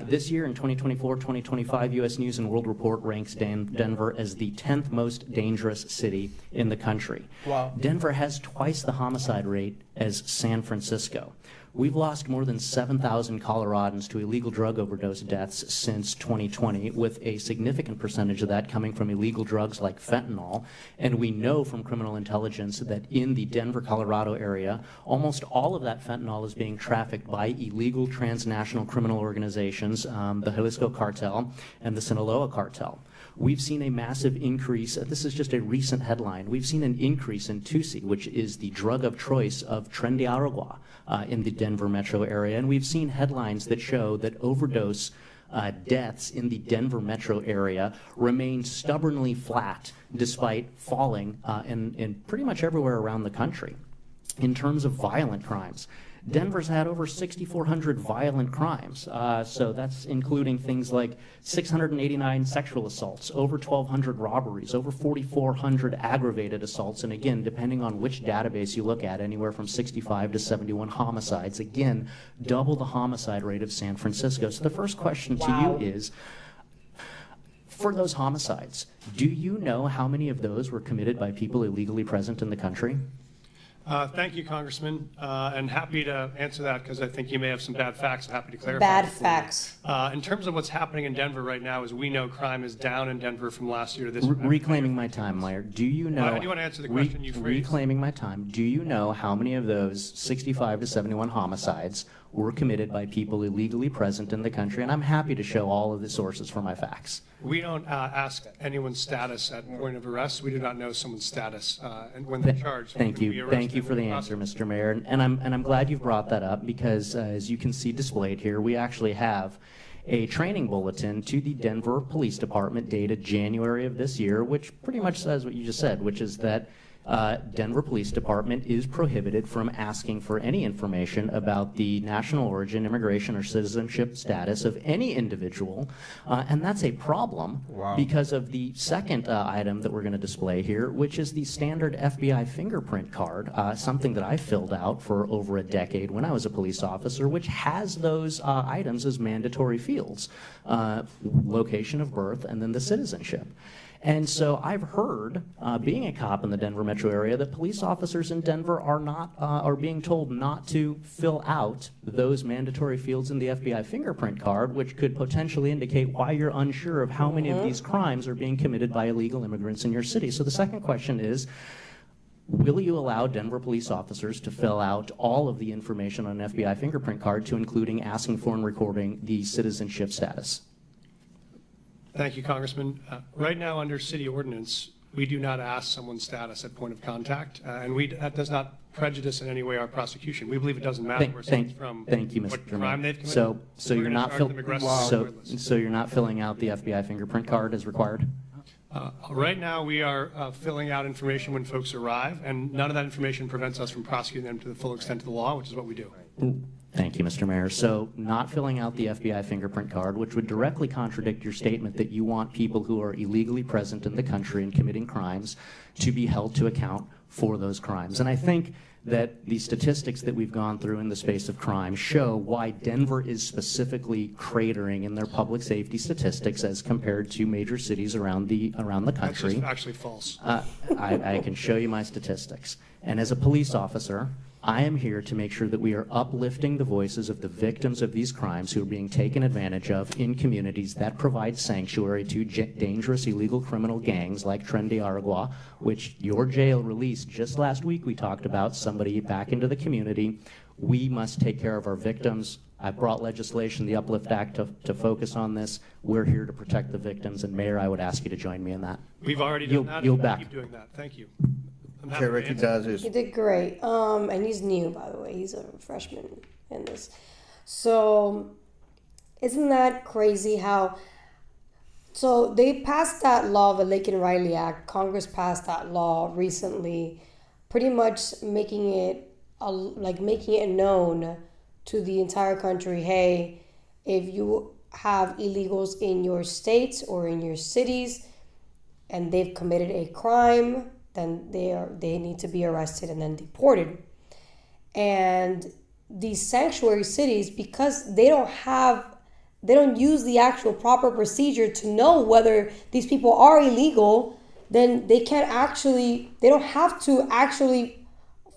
This year in 2024-2025, U.S. News and World Report ranks Denver as the 10th most dangerous city in the country. Wow. Denver has twice the homicide rate as San Francisco. We've lost more than 7,000 Coloradans to illegal drug overdose deaths since 2020, with a significant percentage of that coming from illegal drugs like fentanyl. And we know from criminal intelligence that in the Denver, Colorado area, almost all of that fentanyl is being trafficked by illegal transnational criminal organizations, the Jalisco Cartel and the Sinaloa Cartel. We've seen a massive increase. This is just a recent headline. We've seen an increase in Tusi, which is the drug of choice of Tren de Aragua in the Denver metro area. And we've seen headlines that show that overdose deaths in the Denver metro area remain stubbornly flat despite falling in pretty much everywhere around the country. In terms of violent crimes, Denver's had over 6,400 violent crimes, so that's including things like 689 sexual assaults, over 1,200 robberies, over 4,400 aggravated assaults, and again, depending on which database you look at, anywhere from 65 to 71 homicides. Again, double the homicide rate of San Francisco. So the first question to you is, for those homicides, do you know how many of those were committed by people illegally present in the country? Thank you, Congressman, and happy to answer that because I think you may have some bad facts. I'm happy to clarify. Bad facts. In terms of what's happening in Denver right now, is we know crime is down in Denver from last year to this year. Reclaiming my time, Meyer. Do you know? I do want to answer the question you phrased. Reclaiming my time. Do you know how many of those 65 to 71 homicides were committed by people illegally present in the country? And I'm happy to show all of the sources for my facts. We don't ask anyone's status at point of arrest. We do not know someone's status and when they're charged. Thank you. Thank you for the answer, Mr. Mayor. And I'm glad you've brought that up because as you can see displayed here, we actually have a training bulletin to the Denver Police Department dated January of this year, which pretty much says what you just said, which is that Denver Police Department is prohibited from asking for any information about the national origin, immigration, or citizenship status of any individual. And that's a problem because of the second item that we're going to display here, which is the standard FBI fingerprint card, something that I filled out for over a decade when I was a police officer, which has those items as mandatory fields, location of birth and then the citizenship. And so I've heard, being a cop in the Denver metro area, that police officers in Denver are being told not to fill out those mandatory fields in the FBI fingerprint card, which could potentially indicate why you're unsure of how many of these crimes are being committed by illegal immigrants in your city. So the second question is, will you allow Denver police officers to fill out all of the information on an FBI fingerprint card, to including asking for and recording the citizenship status? Thank you, Congressman. Right now, under city ordinance, we do not ask someone's status at point of contact, and that does not prejudice in any way our prosecution. We believe it doesn't matter where someone's from, Thank you, what Mr. crime Chairman. they've committed. So you're not so you're not filling out the FBI fingerprint card as required? Right now, we are filling out information when folks arrive, and none of that information prevents us from prosecuting them to the full extent of the law, which is what we do. Thank you, Mr. Mayor. So not filling out the FBI fingerprint card, which would directly contradict your statement that you want people who are illegally present in the country and committing crimes to be held to account for those crimes. And I think that the statistics that we've gone through in the space of crime show why Denver is specifically cratering in their public safety statistics as compared to major cities around the country. That's actually false. I can show you my statistics. And as a police officer, I am here to make sure that we are uplifting the voices of the victims of these crimes who are being taken advantage of in communities that provide sanctuary to dangerous illegal criminal gangs like Tren de Aragua, which your jail released just last week. We talked about somebody back into the community. We must take care of our victims. I brought legislation, the Uplift Act, to focus on this. We're here to protect the victims, and Mayor, I would ask you to join me in that. We've already done that. You'll We'll back. keep doing that. Thank you. Chair recognizes. He did great. And he's new, by the way. He's a freshman in this. So, isn't that crazy how... So, they passed that law, the Laken Riley Act. Congress passed that law recently, pretty much making it known to the entire country, hey, if you have illegals in your states or in your cities and they've committed a crime, then they need to be arrested and then deported. And these sanctuary cities, because they don't use the actual proper procedure to know whether these people are illegal, then they don't have to actually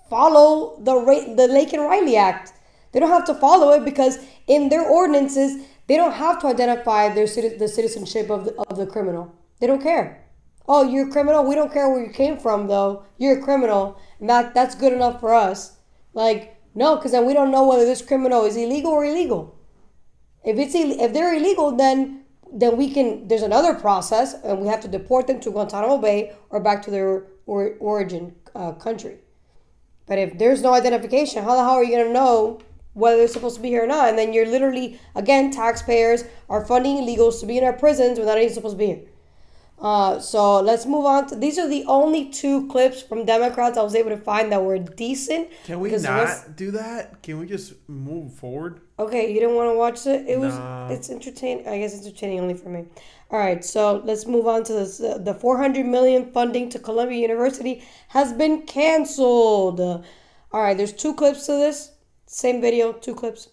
follow the Laken Riley Act. They don't have to follow it because in their ordinances, they don't have to identify the citizenship of the criminal. They don't care. Oh, you're a criminal? We don't care where you came from, though. You're a criminal, and that's good enough for us. Like, no, because then we don't know whether this criminal is illegal or illegal. If they're illegal, then there's another process, and we have to deport them to Guantanamo Bay or back to their origin country. But if there's no identification, how the hell are you going to know whether they're supposed to be here or not? And then you're literally, again, taxpayers are funding illegals to be in our prisons when they're not even supposed to be here. So let's move on to, these are the only two clips from Democrats I was able to find that were decent. Can we not do that? Can we just move forward? Okay, you didn't want to watch it? It's entertaining. I guess it's entertaining only for me. All right, so let's move on to this. The $400 million funding to Columbia University has been canceled. All right, there's two clips to this. Same video, two clips.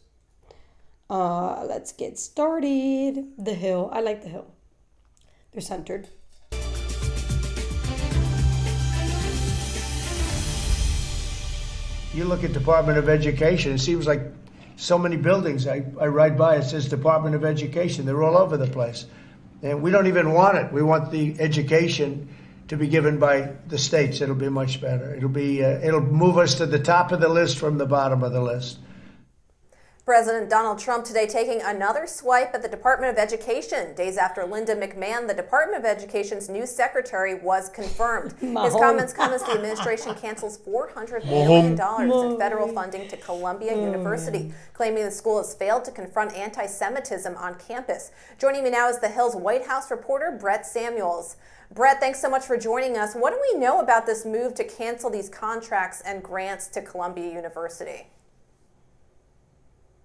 Let's get started. The Hill. I like The Hill. They're centered. You look at Department of Education, it seems like so many buildings I ride by, it says Department of Education. They're all over the place. And we don't even want it. We want the education to be given by the states. It'll be much better. It'll move us to the top of the list from the bottom of the list. President Donald Trump today taking another swipe at the Department of Education. Days after Linda McMahon, the Department of Education's new secretary, was confirmed. His comments come as the administration cancels $400 million in federal funding to Columbia University, claiming the school has failed to confront anti-Semitism on campus. Joining me now is The Hill's White House reporter, Brett Samuels. Brett, thanks so much for joining us. What do we know about this move to cancel these contracts and grants to Columbia University?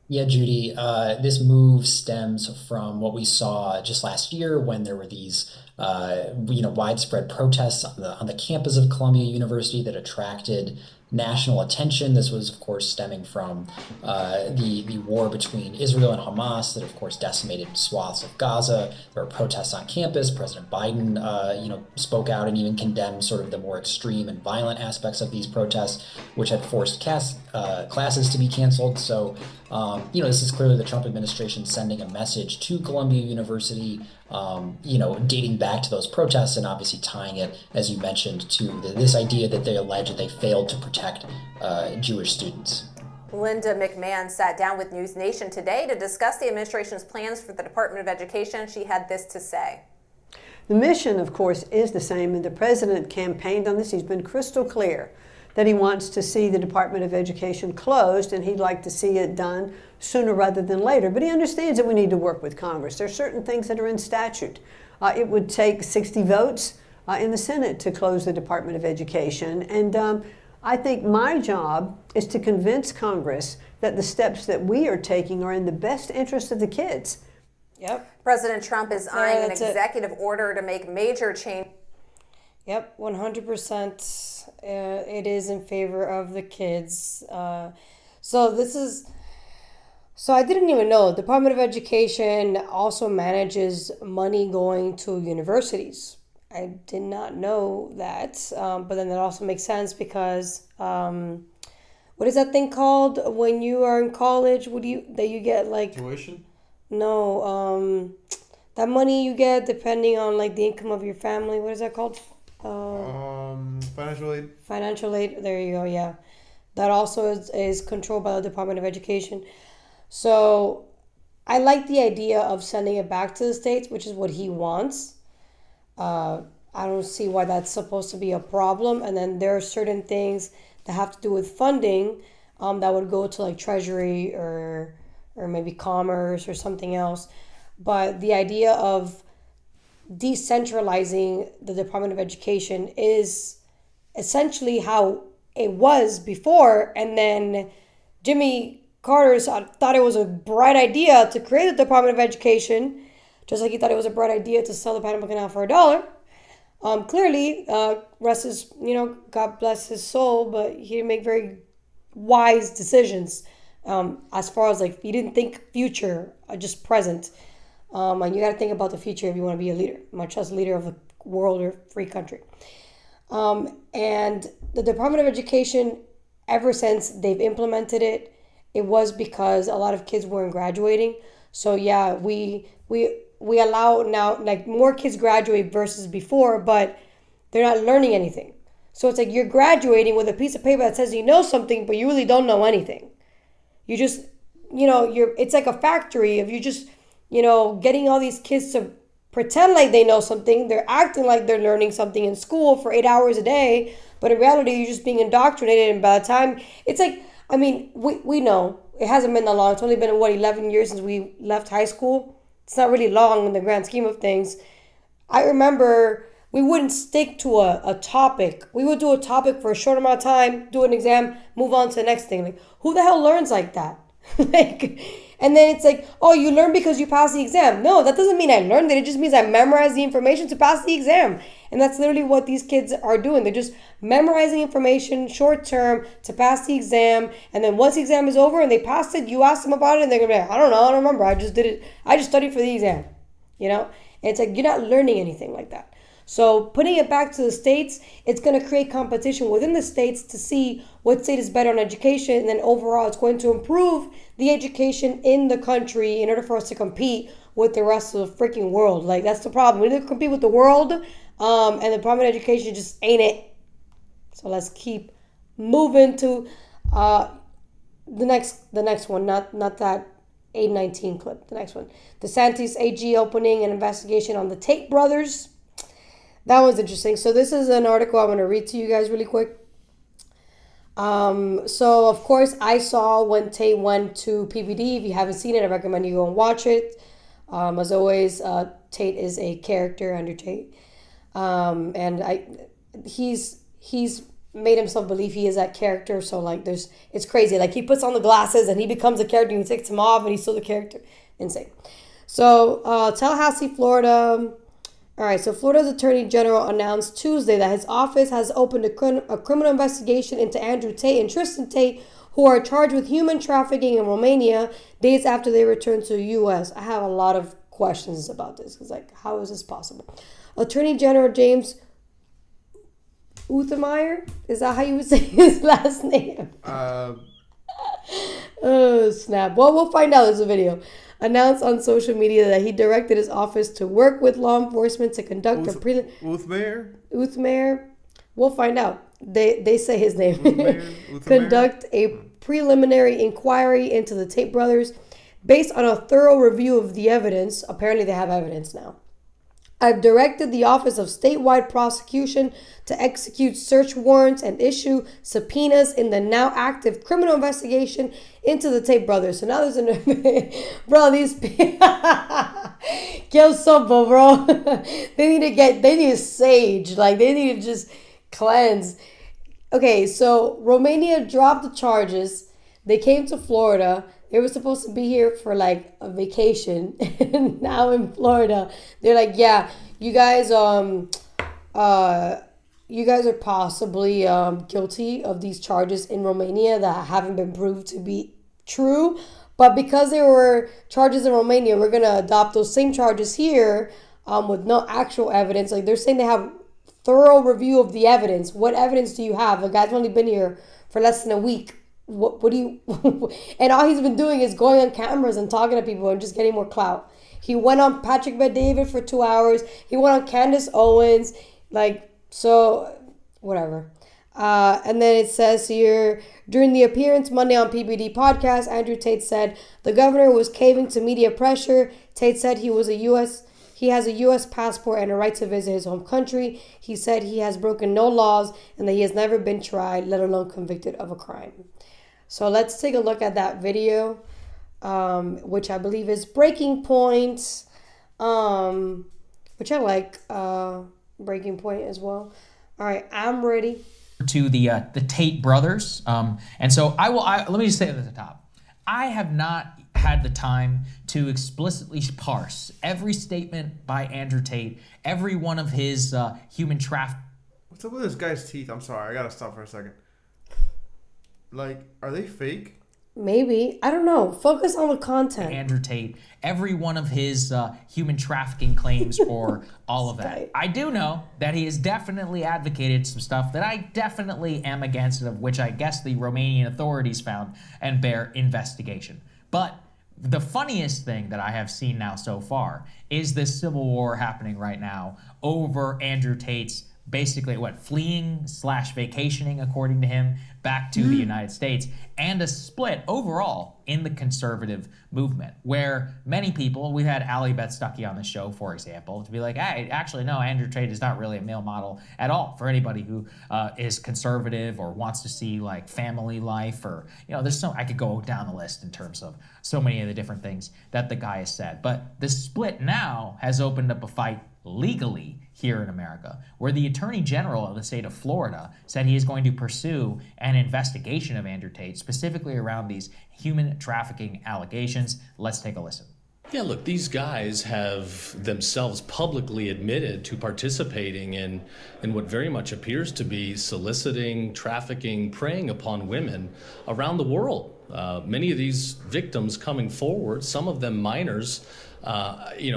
Yeah, Judy, this move stems from what we saw just last year when there were these, widespread protests on the campus of Columbia University that attracted national attention. This was, of course, stemming from the war between Israel and Hamas that, of course, decimated swaths of Gaza. There were protests on campus. President Biden, spoke out and even condemned sort of the more extreme and violent aspects of these protests, which had forced classes to be canceled. So, this is clearly the Trump administration sending a message to Columbia University dating back to those protests and obviously tying it, as you mentioned, to this idea that they allege that they failed to protect Jewish students. Linda McMahon sat down with News Nation today to discuss the administration's plans for the Department of Education. She had this to say. The mission, of course, is the same, and the president campaigned on this. He's been crystal clear that he wants to see the Department of Education closed, and he'd like to see it done sooner rather than later. But he understands that we need to work with Congress. There are certain things that are in statute. It would take 60 votes in the Senate to close the Department of Education. And I think my job is to convince Congress that the steps that we are taking are in the best interest of the kids. Yep. President Trump is eyeing an that's it. executive order to make major change. Yep, 100%. It is in favor of the kids. So I didn't even know. Department of Education also manages money going to universities. I did not know that. But then that also makes sense because what is that thing called when you are in college? What do you get like tuition? No, that money you get depending on like the income of your family. What is that called? Financial aid. Financial aid. There you go. Yeah, that also is controlled by the Department of Education. So I like the idea of sending it back to the states, which is what he wants. I don't see why that's supposed to be a problem. And then there are certain things that have to do with funding that would go to like Treasury or maybe Commerce or something else. But the idea of decentralizing the Department of Education is essentially how it was before. And then Jimmy Carter thought it was a bright idea to create the Department of Education, just like he thought it was a bright idea to sell the Panama Canal for $1. Clearly, God bless his soul, but he didn't make very wise decisions. As far as like, he didn't think future, just present. And you got to think about the future if you want to be a leader, much less a leader of a world or free country. And the Department of Education, ever since they've implemented it, it was because a lot of kids weren't graduating. So yeah, we allow now like more kids graduate versus before, but they're not learning anything. So it's like you're graduating with a piece of paper that says you know something, but you really don't know anything. You just, it's like a factory of you just, getting all these kids to pretend like they know something. They're acting like they're learning something in school for 8 hours a day, but in reality, you're just being indoctrinated. And by the time, it's like, we know it hasn't been that long. It's only been, 11 years since we left high school. It's not really long in the grand scheme of things. I remember we wouldn't stick to a topic. We would do a topic for a short amount of time, do an exam, move on to the next thing. Like, who the hell learns like that? And then it's like, oh, you learn because you passed the exam. No, that doesn't mean I learned it. It just means I memorized the information to pass the exam. And that's literally what these kids are doing. They're just memorizing information short term to pass the exam. And then once the exam is over and they passed it, you ask them about it and they're going to be like, I don't know, I don't remember. I just did it. I just studied for the exam. And it's like, you're not learning anything like that. So putting it back to the states, it's going to create competition within the states to see what state is better on education. And then overall, it's going to improve the education in the country in order for us to compete with the rest of the freaking world. Like, that's the problem. We need to compete with the world, and the Department of Education just ain't it. So let's keep moving to the next one, not that 819 clip, the next one. DeSantis AG opening an investigation on the Tate brothers. That was interesting. So this is an article I'm going to read to you guys really quick. So, of course, I saw when Tate went to PBD. If you haven't seen it, I recommend you go and watch it. As always, Tate is a character under Tate. And he's made himself believe he is that character. So, like, it's crazy. Like, he puts on the glasses and he becomes a character and he takes them off and he's still the character. Insane. So, Tallahassee, Florida. All right, so Florida's Attorney General announced Tuesday that his office has opened a criminal investigation into Andrew Tate and Tristan Tate, who are charged with human trafficking in Romania days after they returned to the U.S. I have a lot of questions about this. It's like, how is this possible? Attorney General James Uthemeyer, is that how you would say his last name? Oh, snap. Well, we'll find out. There's a video. announced on social media that he directed his office to work with law enforcement to conduct a Uthmayer. We'll find out. They say his name. Conduct a preliminary inquiry into the Tate brothers based on a thorough review of the evidence. Apparently they have evidence now. I've directed the Office of Statewide Prosecution to execute search warrants and issue subpoenas in the now active criminal investigation into the Tate brothers. So now there's bro, these people, kill sopo, bro. They need sage. Like, they need to just cleanse. Okay, so Romania dropped the charges. They came to Florida. They were supposed to be here for like a vacation, and now in Florida, they're like, yeah, you guys are possibly guilty of these charges in Romania that haven't been proved to be true. But because there were charges in Romania, we're gonna adopt those same charges here with no actual evidence. Like, they're saying they have thorough review of the evidence. What evidence do you have? The guy's only been here for less than a week. What do you... And all he's been doing is going on cameras and talking to people and just getting more clout. He went on Patrick Bet-David for 2 hours. He went on Candace Owens. Like, so, whatever. And then it says here, during the appearance Monday on PBD podcast, Andrew Tate said the governor was caving to media pressure. Tate said he has a U.S. passport and a right to visit his home country. He said he has broken no laws and that he has never been tried, let alone convicted of a crime. So let's take a look at that video, which I believe is Breaking Point, which I like Breaking Point as well. All right, I'm ready. To the Tate brothers, and so let me just say at the top, I have not had the time to explicitly parse every statement by Andrew Tate, every one of his human trafficking. What's up with this guy's teeth? I'm sorry, I gotta stop for a second. Like, are they fake? Maybe. I don't know. Focus on the content. Andrew Tate, every one of his human trafficking claims or all of that. I do know that he has definitely advocated some stuff that I definitely am against, of which I guess the Romanian authorities found and bear investigation. But the funniest thing that I have seen now so far is this civil war happening right now over Andrew Tate's basically fleeing/vacationing, according to him, back to the United States, and a split overall in the conservative movement, where many people, we've had Ali Bet-Stuckey on the show, for example, to be like, hey, actually, no, Andrew Tate is not really a male model at all for anybody who is conservative or wants to see like family life, or, you know, I could go down the list in terms of so many of the different things that the guy has said. But the split now has opened up a fight legally here in America, where the Attorney General of the state of Florida said he is going to pursue an investigation of Andrew Tate, specifically around these human trafficking allegations. Let's take a listen. Yeah, look, these guys have themselves publicly admitted to participating in what very much appears to be soliciting, trafficking, preying upon women around the world. Many of these victims coming forward, some of them minors.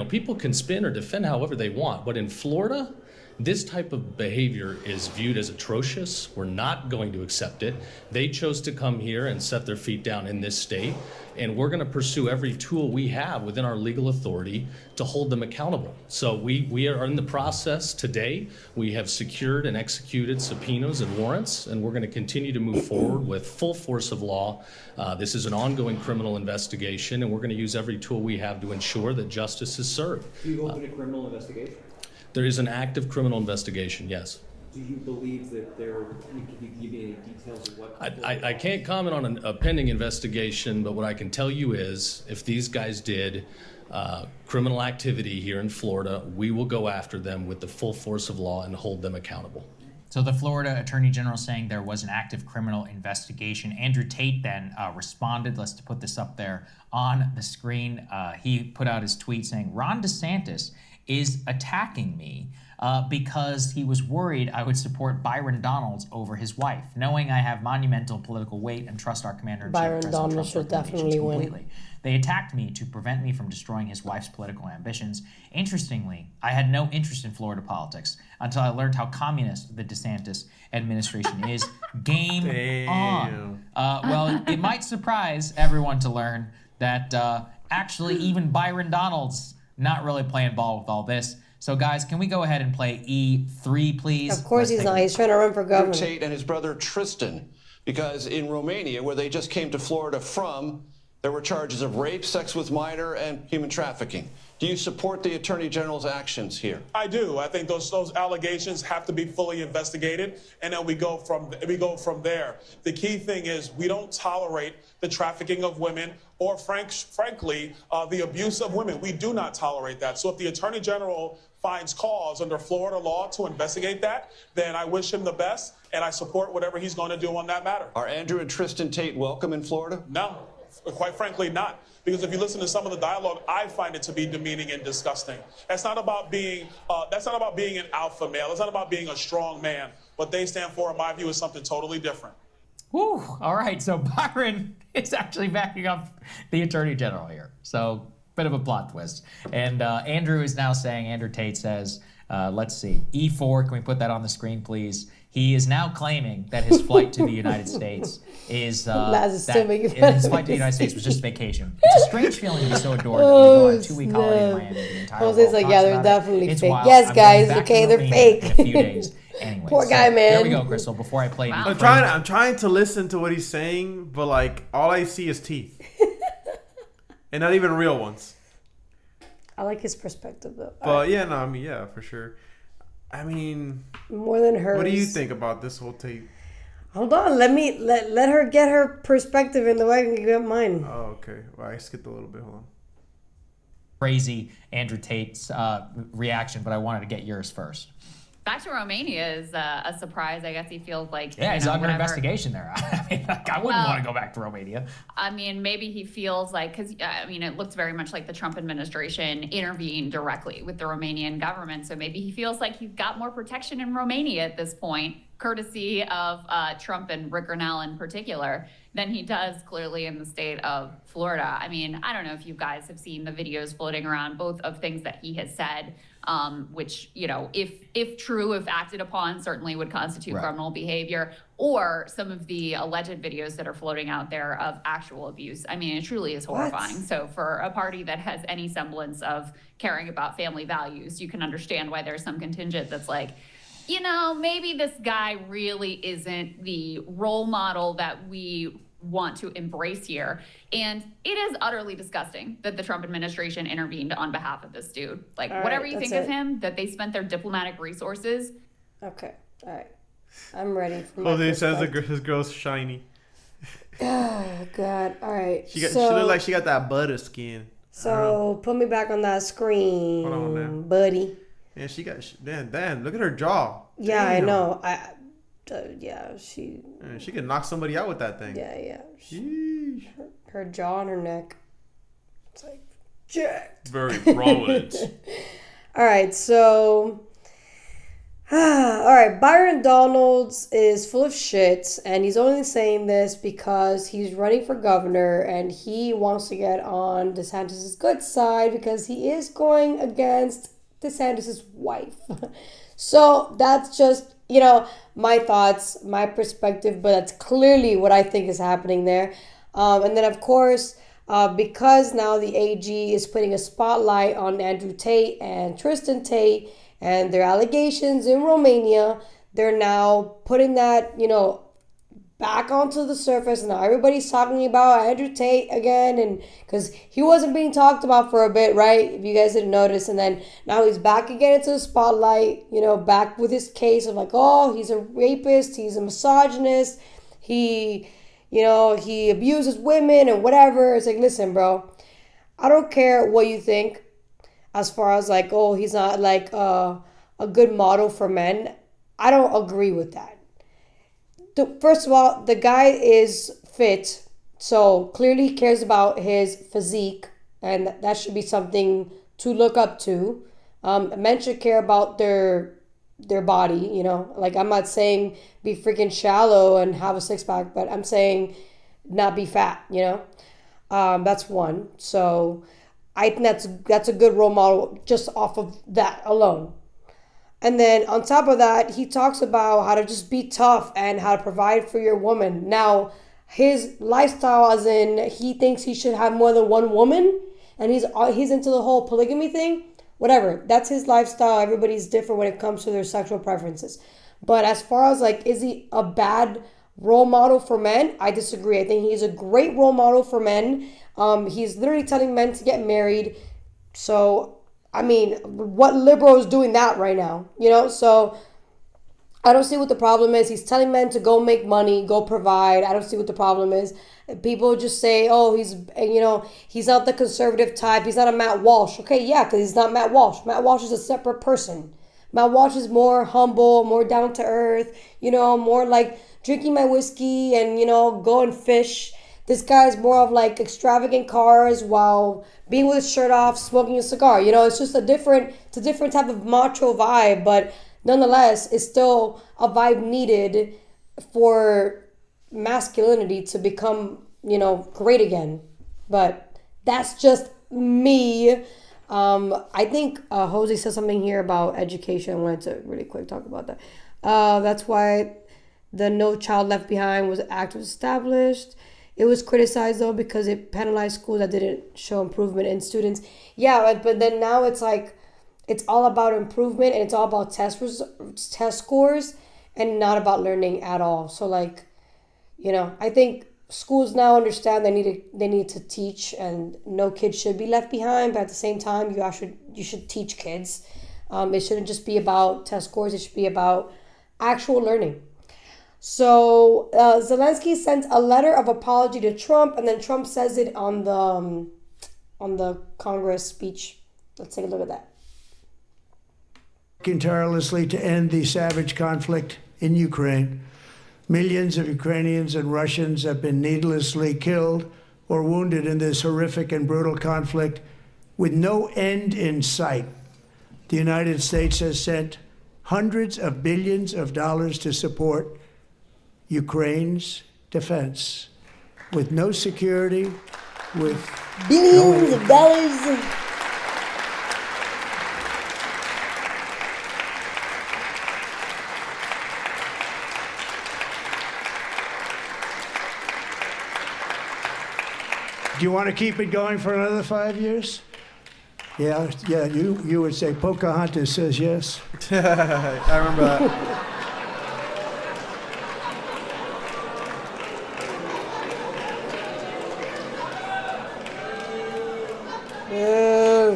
People can spin or defend however they want, but in Florida, this type of behavior is viewed as atrocious. We're not going to accept it. They chose to come here and set their feet down in this state, and we're going to pursue every tool we have within our legal authority to hold them accountable. So we are in the process today. We have secured and executed subpoenas and warrants, and we're going to continue to move forward with full force of law. This is an ongoing criminal investigation, and we're going to use every tool we have to ensure that justice is served. Do you open a criminal investigation? There is an active criminal investigation, yes. Do you believe that can you give me any details of what? I can't comment on a pending investigation, but what I can tell you is if these guys did criminal activity here in Florida, we will go after them with the full force of law and hold them accountable. So the Florida Attorney General saying there was an active criminal investigation. Andrew Tate then responded. Let's put this up there on the screen. He put out his tweet saying, Ron DeSantis is attacking me because he was worried I would support Byron Donalds over his wife, knowing I have monumental political weight and trust our commander-in-chief, Byron Donalds should definitely win. They attacked me to prevent me from destroying his wife's political ambitions. Interestingly, I had no interest in Florida politics until I learned how communist the DeSantis administration is. Game on. Well, it might surprise everyone to learn that Actually, even Byron Donalds not really playing ball with all this. So, guys, can we go ahead and play E3, please? Of course he's not. He's trying to run for governor. Tate and his brother Tristan, because in Romania, where they just came to Florida from, there were charges of rape, sex with minor, and human trafficking. Do you support the Attorney General's actions here? I do. I think those allegations have to be fully investigated, and then we go from there. The key thing is we don't tolerate the trafficking of women or, frankly, the abuse of women. We do not tolerate that. So if the Attorney General finds cause under Florida law to investigate that, then I wish him the best, and I support whatever he's going to do on that matter. Are Andrew and Tristan Tate welcome in Florida? No, quite frankly, not. Because if you listen to some of the dialogue, I find it to be demeaning and disgusting. That's not about being an alpha male. It's not about being a strong man. What they stand for, in my view, is something totally different. Whew. All right, so Byron is actually backing up the Attorney General here. So, bit of a plot twist. And Andrew is now saying, Andrew Tate says, let's see, E4, can we put that on the screen, please? He is now claiming that his flight to the United States is his flight to the United States was just vacation. It's a strange feeling to be so adored that we go on a 2-week holiday in Miami. The entire Jose's world like, yeah, talks they're about definitely It's fake. wild. Yes, I'm guys, going back okay, to they're Romania fake. in a few days. Anyway, Poor so guy, man. There we go, Crystal. Before I play, I'm trying to listen to what he's saying, but like all I see is teeth, and not even real ones. I like his perspective though. But yeah, no, I mean, yeah, for sure. I mean, more than hers. What do you think about this whole tape? Hold on, let her get her perspective in the way I can get mine. Oh, okay. Well, I skipped a little bit. Hold on. Crazy Andrew Tate's reaction, but I wanted to get yours first. Back to Romania is a surprise. I guess he feels like He's under investigation there. I mean, like, I wouldn't want to go back to Romania. I mean, maybe he feels like, because I mean, it looks very much like the Trump administration intervened directly with the Romanian government. So maybe he feels like he's got more protection in Romania at this point, courtesy of Trump and Rick Grinnell in particular, than he does clearly in the state of Florida. I mean, I don't know if you guys have seen the videos floating around, both of things that he has said, which, you know, if true, if acted upon, certainly would constitute criminal behavior, or some of the alleged videos that are floating out there of actual abuse. I mean, it truly is horrifying. So for a party that has any semblance of caring about family values, you can understand why there's some contingent that's like, you know, maybe this guy really isn't the role model that we want to embrace here. And it is utterly disgusting that the Trump administration intervened on behalf of this dude. Like, All whatever right, you think that's of him, that they spent their diplomatic resources. Okay, all right. I'm ready for my Jose says perspective. his girl's shiny. Oh, God. All right. She look like she got that butter skin. So put me back on that screen, Hold on now. buddy. Yeah, she got damn. Look at her jaw. Yeah, I Damn. know. She. Man, she could knock somebody out with that thing. Yeah. Her jaw and her neck. It's like jacked. Very prominent. All right, so. All right, Byron Donalds is full of shit, and he's only saying this because he's running for governor and he wants to get on DeSantis' good side because he is going against DeSantis' wife. So that's just, you know, my thoughts, my perspective, but that's clearly what I think is happening there. And then, of course, because now the AG is putting a spotlight on Andrew Tate and Tristan Tate and their allegations in Romania, they're now putting that, you know, back onto the surface. Now everybody's talking about Andrew Tate again, and because he wasn't being talked about for a bit, right? If you guys didn't notice, and then now he's back again into the spotlight, you know, back with his case of like, oh, he's a rapist, he's a misogynist, he abuses women and whatever. It's like, listen, bro, I don't care what you think as far as like, oh, he's not like a good model for men. I don't agree with that. First of all, the guy is fit, so clearly he cares about his physique, and that should be something to look up to. Men should care about their body, you know. Like, I'm not saying be freaking shallow and have a six-pack, but I'm saying not be fat, you know. That's one. So I think that's a good role model just off of that alone. And then on top of that, he talks about how to just be tough and how to provide for your woman. Now, his lifestyle, as in he thinks he should have more than one woman, and he's into the whole polygamy thing, whatever. That's his lifestyle. Everybody's different when it comes to their sexual preferences. But as far as like, is he a bad role model for men? I disagree. I think he's a great role model for men. He's literally telling men to get married. So, I mean, what liberal is doing that right now? You know, so I don't see what the problem is. He's telling men to go make money, go provide. I don't see what the problem is. People just say, oh, he's not the conservative type. He's not a Matt Walsh. Okay, yeah, because he's not Matt Walsh. Matt Walsh is a separate person. Matt Walsh is more humble, more down to earth, more like drinking my whiskey and, go and fish. This guy's more of like extravagant cars while being with his shirt off, smoking a cigar. It's just a different type of macho vibe, but nonetheless, it's still a vibe needed for masculinity to become, great again. But that's just me. I think Jose said something here about education. I wanted to really quick talk about that. That's why the No Child Left Behind Act was established. It was criticized though because it penalized schools that didn't show improvement in students. Yeah, but then now it's like it's all about improvement and it's all about test scores and not about learning at all. So like, I think schools now understand they need to teach and no kid should be left behind, but at the same time you should teach kids. It shouldn't just be about test scores, it should be about actual learning. So Zelensky sent a letter of apology to Trump, and then Trump says it on the Congress speech. Let's take a look at that. Working tirelessly to end the savage conflict in Ukraine. Millions of Ukrainians and Russians have been needlessly killed or wounded in this horrific and brutal conflict with no end in sight. The United States has sent hundreds of billions of dollars to support Ukraine's defense with no security, with billions of dollars. Do you want to keep it going for another 5 years? Yeah, you would say Pocahontas says yes. I remember that.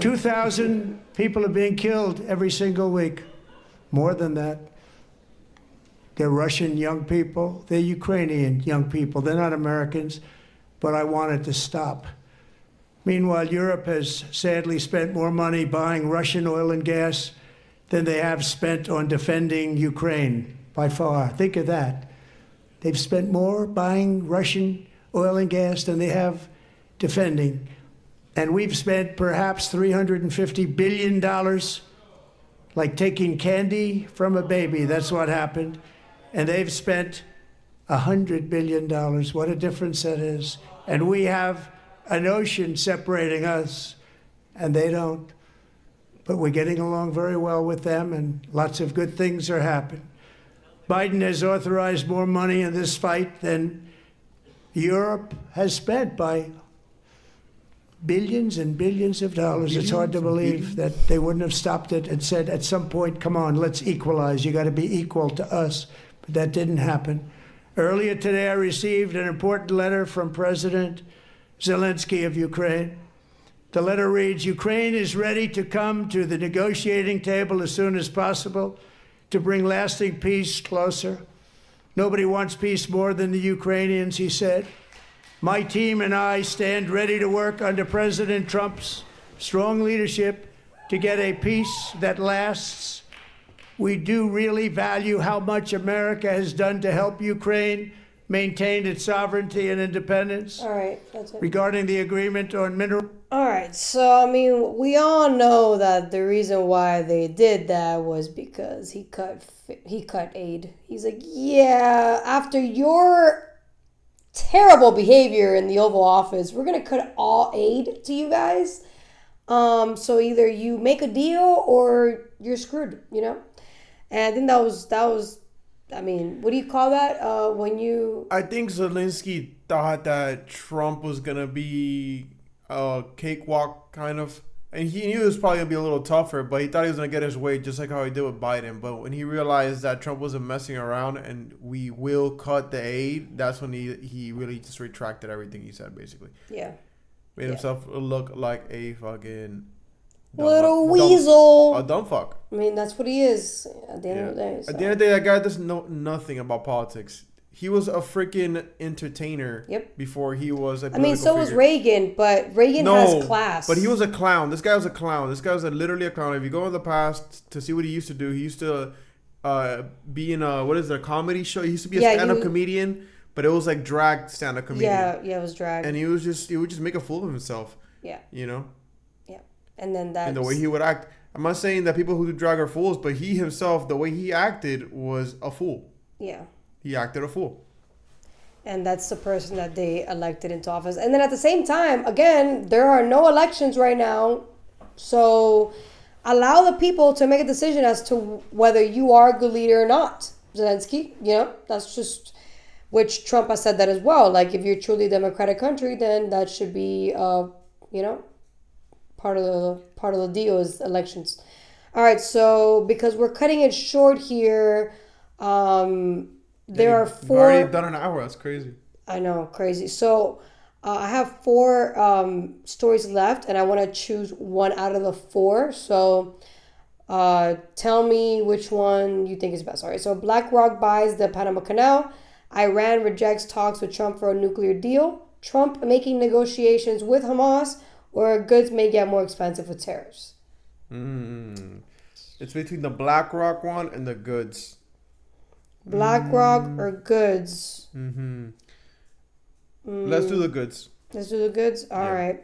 2,000 people are being killed every single week. More than that. They're Russian young people. They're Ukrainian young people. They're not Americans, but I want it to stop. Meanwhile, Europe has sadly spent more money buying Russian oil and gas than they have spent on defending Ukraine, by far. Think of that. They've spent more buying Russian oil and gas than they have defending. And we've spent perhaps $350 billion, like taking candy from a baby. That's what happened. And they've spent $100 billion. What a difference that is. And we have an ocean separating us, and they don't. But we're getting along very well with them, and lots of good things are happening. Biden has authorized more money in this fight than Europe has spent by billions and billions of dollars. It's hard to believe that they wouldn't have stopped it and said at some point, come on, let's equalize. You got to be equal to us. But that didn't happen. Earlier today, I received an important letter from President Zelensky of Ukraine. The letter reads, Ukraine is ready to come to the negotiating table as soon as possible to bring lasting peace closer. Nobody wants peace more than the Ukrainians, he said. My team and I stand ready to work under President Trump's strong leadership to get a peace that lasts. We do really value how much America has done to help Ukraine maintain its sovereignty and independence. All right, that's it. Regarding the agreement on mineral. All right, so I mean, we all know that the reason why they did that was because he cut aid. He's like, yeah, after your terrible behavior in the Oval Office, we're gonna cut all aid to you guys. So either you make a deal or you're screwed, And I think that was. I mean, what do you call that? When you. I think Zelensky thought that Trump was gonna be cakewalk kind of. And he knew it was probably going to be a little tougher, but he thought he was going to get his way just like how he did with Biden. But when he realized that Trump wasn't messing around and we will cut the aid, that's when he really just retracted everything he said, basically. Yeah. Made himself look like a fucking... little weasel. A dumb fuck. I mean, that's what he is at the end of the day. So. At the end of the day, that guy doesn't know nothing about politics. He was a freaking entertainer before he was a political so was figure. Reagan, but Reagan has class. But he was a clown. This guy was a clown. This guy was literally a clown. If you go in the past to see what he used to do, he used to be in a comedy show. He used to be a stand-up comedian, but it was like drag stand-up comedian. Yeah, it was drag. And he would just make a fool of himself. Yeah. You know? Yeah. And then that. And the way he would act. I'm not saying that people who do drag are fools, but he himself, the way he acted was a fool. Yeah. He acted a fool. And that's the person that they elected into office. And then at the same time, again, there are no elections right now. So allow the people to make a decision as to whether you are a good leader or not. Zelensky, that's just, which Trump has said that as well. Like, if you're truly a democratic country, then that should be, part of the deal is elections. All right, so because we're cutting it short here, there are 4. We've already done an hour. That's crazy. I know, crazy. So I have 4 stories left, and I want to choose one out of the 4. So tell me which one you think is best. All right. So BlackRock buys the Panama Canal. Iran rejects talks with Trump for a nuclear deal. Trump making negotiations with Hamas, or goods may get more expensive with tariffs. It's between the BlackRock one and the goods. BlackRock or goods? Let's do the goods. Let's do the goods? All right.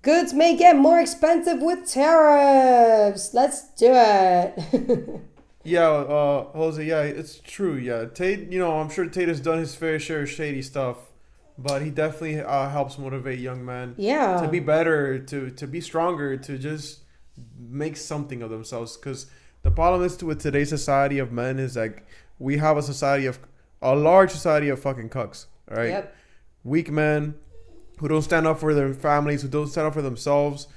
Goods may get more expensive with tariffs. Let's do it. Yeah, Jose, yeah, it's true. Yeah, Tate, I'm sure Tate has done his fair share of shady stuff, but he definitely helps motivate young men to be better, to be stronger, to just make something of themselves. Because the problem is with today's society of men is like, we have a large society of fucking cucks, right? Yep. Weak men who don't stand up for their families, who don't stand up for themselves.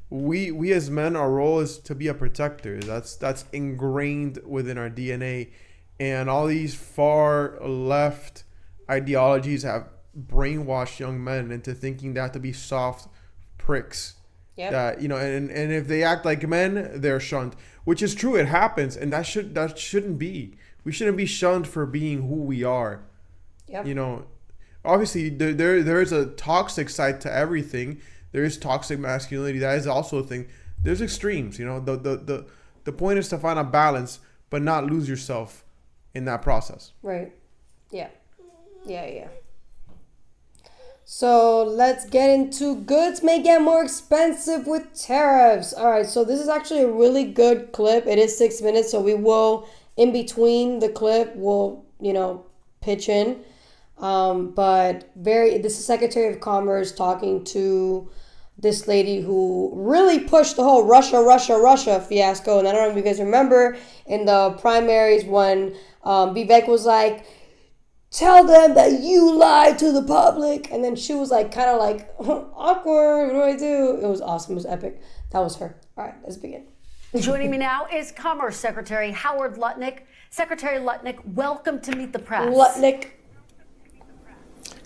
We as men, our role is to be a protector. That's ingrained within our DNA. And all these far left ideologies have brainwashed young men into thinking they have to be soft pricks. Yep. That, and if they act like men, they're shunned. Which is true, it happens, and that shouldn't be. We shouldn't be shunned for being who we are. Yep. Obviously there is a toxic side to everything. There is toxic masculinity. That is also a thing. There's extremes. The point is to find a balance, but not lose yourself in that process. Right. Yeah. So let's get into goods may get more expensive with tariffs. All right. So this is actually a really good clip. It is 6 minutes, so we will, in between the clip, we'll pitch in. But this is Secretary of Commerce talking to this lady who really pushed the whole Russia fiasco. And I don't know if you guys remember in the primaries when Vivek was like, tell them that you lied to the public. And then she was like, kind of like, awkward, what do I do? It was awesome, it was epic. That was her. All right, let's begin. Joining me now is Commerce Secretary Howard Lutnick. Secretary Lutnick, welcome to Meet the Press. Lutnick.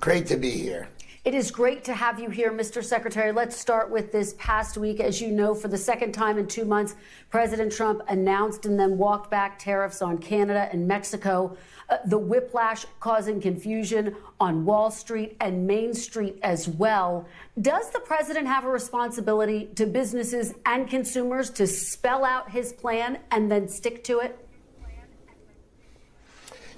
Great to be here. It is great to have you here, Mr. Secretary. Let's start with this past week. As you know, for the second time in 2 months, President Trump announced and then walked back tariffs on Canada and Mexico. The whiplash causing confusion on Wall Street and Main Street as well. Does the president have a responsibility to businesses and consumers to spell out his plan and then stick to it?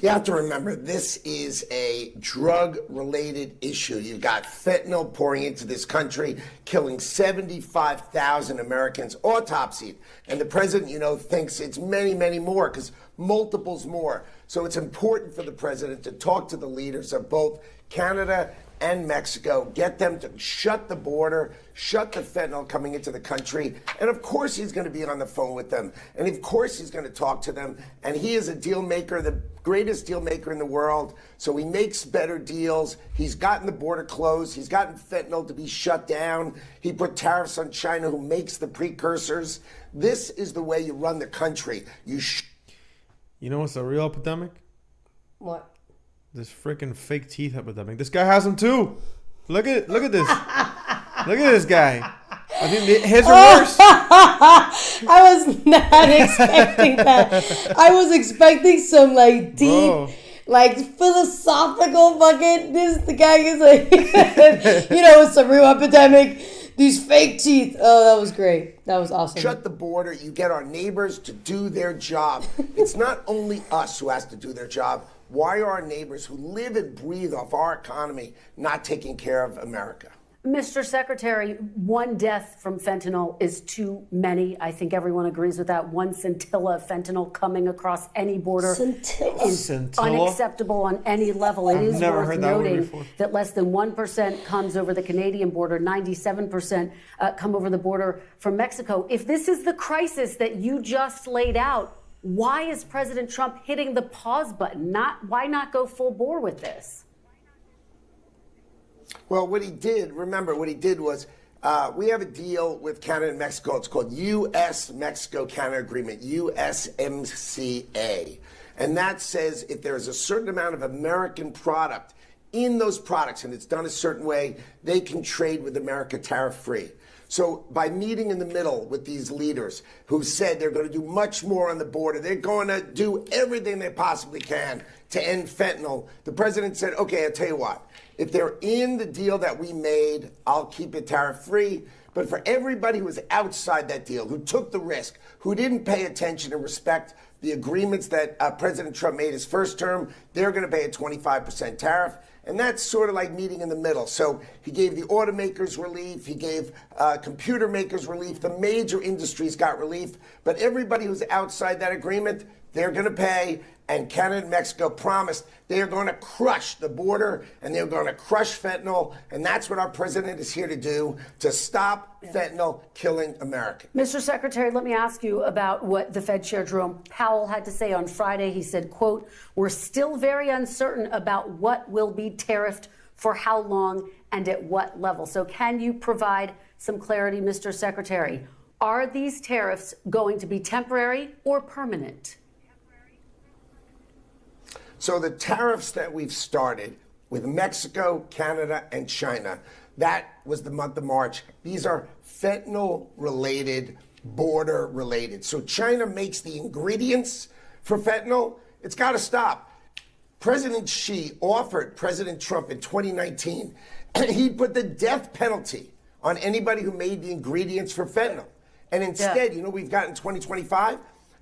You have to remember, this is a drug-related issue. You've got fentanyl pouring into this country, killing 75,000 Americans, autopsied. And the president, thinks it's many, many more, because multiples more. So it's important for the president to talk to the leaders of both Canada and Mexico, get them to shut the border, shut the fentanyl coming into the country. And of course he's going to be on the phone with them. And of course he's going to talk to them. And he is a deal maker, the greatest deal maker in the world. So he makes better deals. He's gotten the border closed. He's gotten fentanyl to be shut down. He put tariffs on China, who makes the precursors. This is the way you run the country. You know what's a real epidemic? What? This freaking fake teeth epidemic. This guy has them too. Look at this. Look at this guy. I think his are worse. I was not expecting that. I was expecting some like deep, like philosophical fucking. The guy is like, it's a real epidemic. These fake teeth. Oh, that was great. That was awesome. Shut the border. You get our neighbors to do their job. It's not only us who has to do their job. Why are our neighbors who live and breathe off our economy not taking care of America? Mr. Secretary, one death from fentanyl is too many. I think everyone agrees with that. One scintilla of fentanyl coming across any border is unacceptable on any level. It is worth noting that less than 1% comes over the Canadian border, 97% come over the border from Mexico. If this is the crisis that you just laid out, why is President Trump hitting the pause button? Why not go full bore with this? Well, what he did was we have a deal with Canada and Mexico. It's called U.S.-Mexico-Canada Agreement, USMCA. And that says if there's a certain amount of American product in those products, and it's done a certain way, they can trade with America tariff-free. So by meeting in the middle with these leaders who said they're going to do much more on the border, they're going to do everything they possibly can to end fentanyl, the president said, okay, I'll tell you what, if they're in the deal that we made, I'll keep it tariff-free. But for everybody who was outside that deal, who took the risk, who didn't pay attention and respect the agreements that President Trump made his first term, they're going to pay a 25% tariff. And that's sort of like meeting in the middle. So he gave the automakers relief. He gave computer makers relief. The major industries got relief. But everybody who's outside that agreement, they're going to pay. And Canada and Mexico promised they are going to crush the border and they're going to crush fentanyl. And that's what our president is here to do, to stop fentanyl killing America. Mr. Secretary, let me ask you about what the Fed Chair Jerome Powell had to say on Friday. He said, quote, "We're still very uncertain about what will be tariffed, for how long, and at what level." So can you provide some clarity, Mr. Secretary? Are these tariffs going to be temporary or permanent? So the tariffs that we've started with Mexico, Canada, and China, that was the month of March. These are fentanyl-related, border-related. So China makes the ingredients for fentanyl. It's got to stop. President Xi offered President Trump in 2019, he'd put the death penalty on anybody who made the ingredients for fentanyl. And instead, you know what we've got in 2025?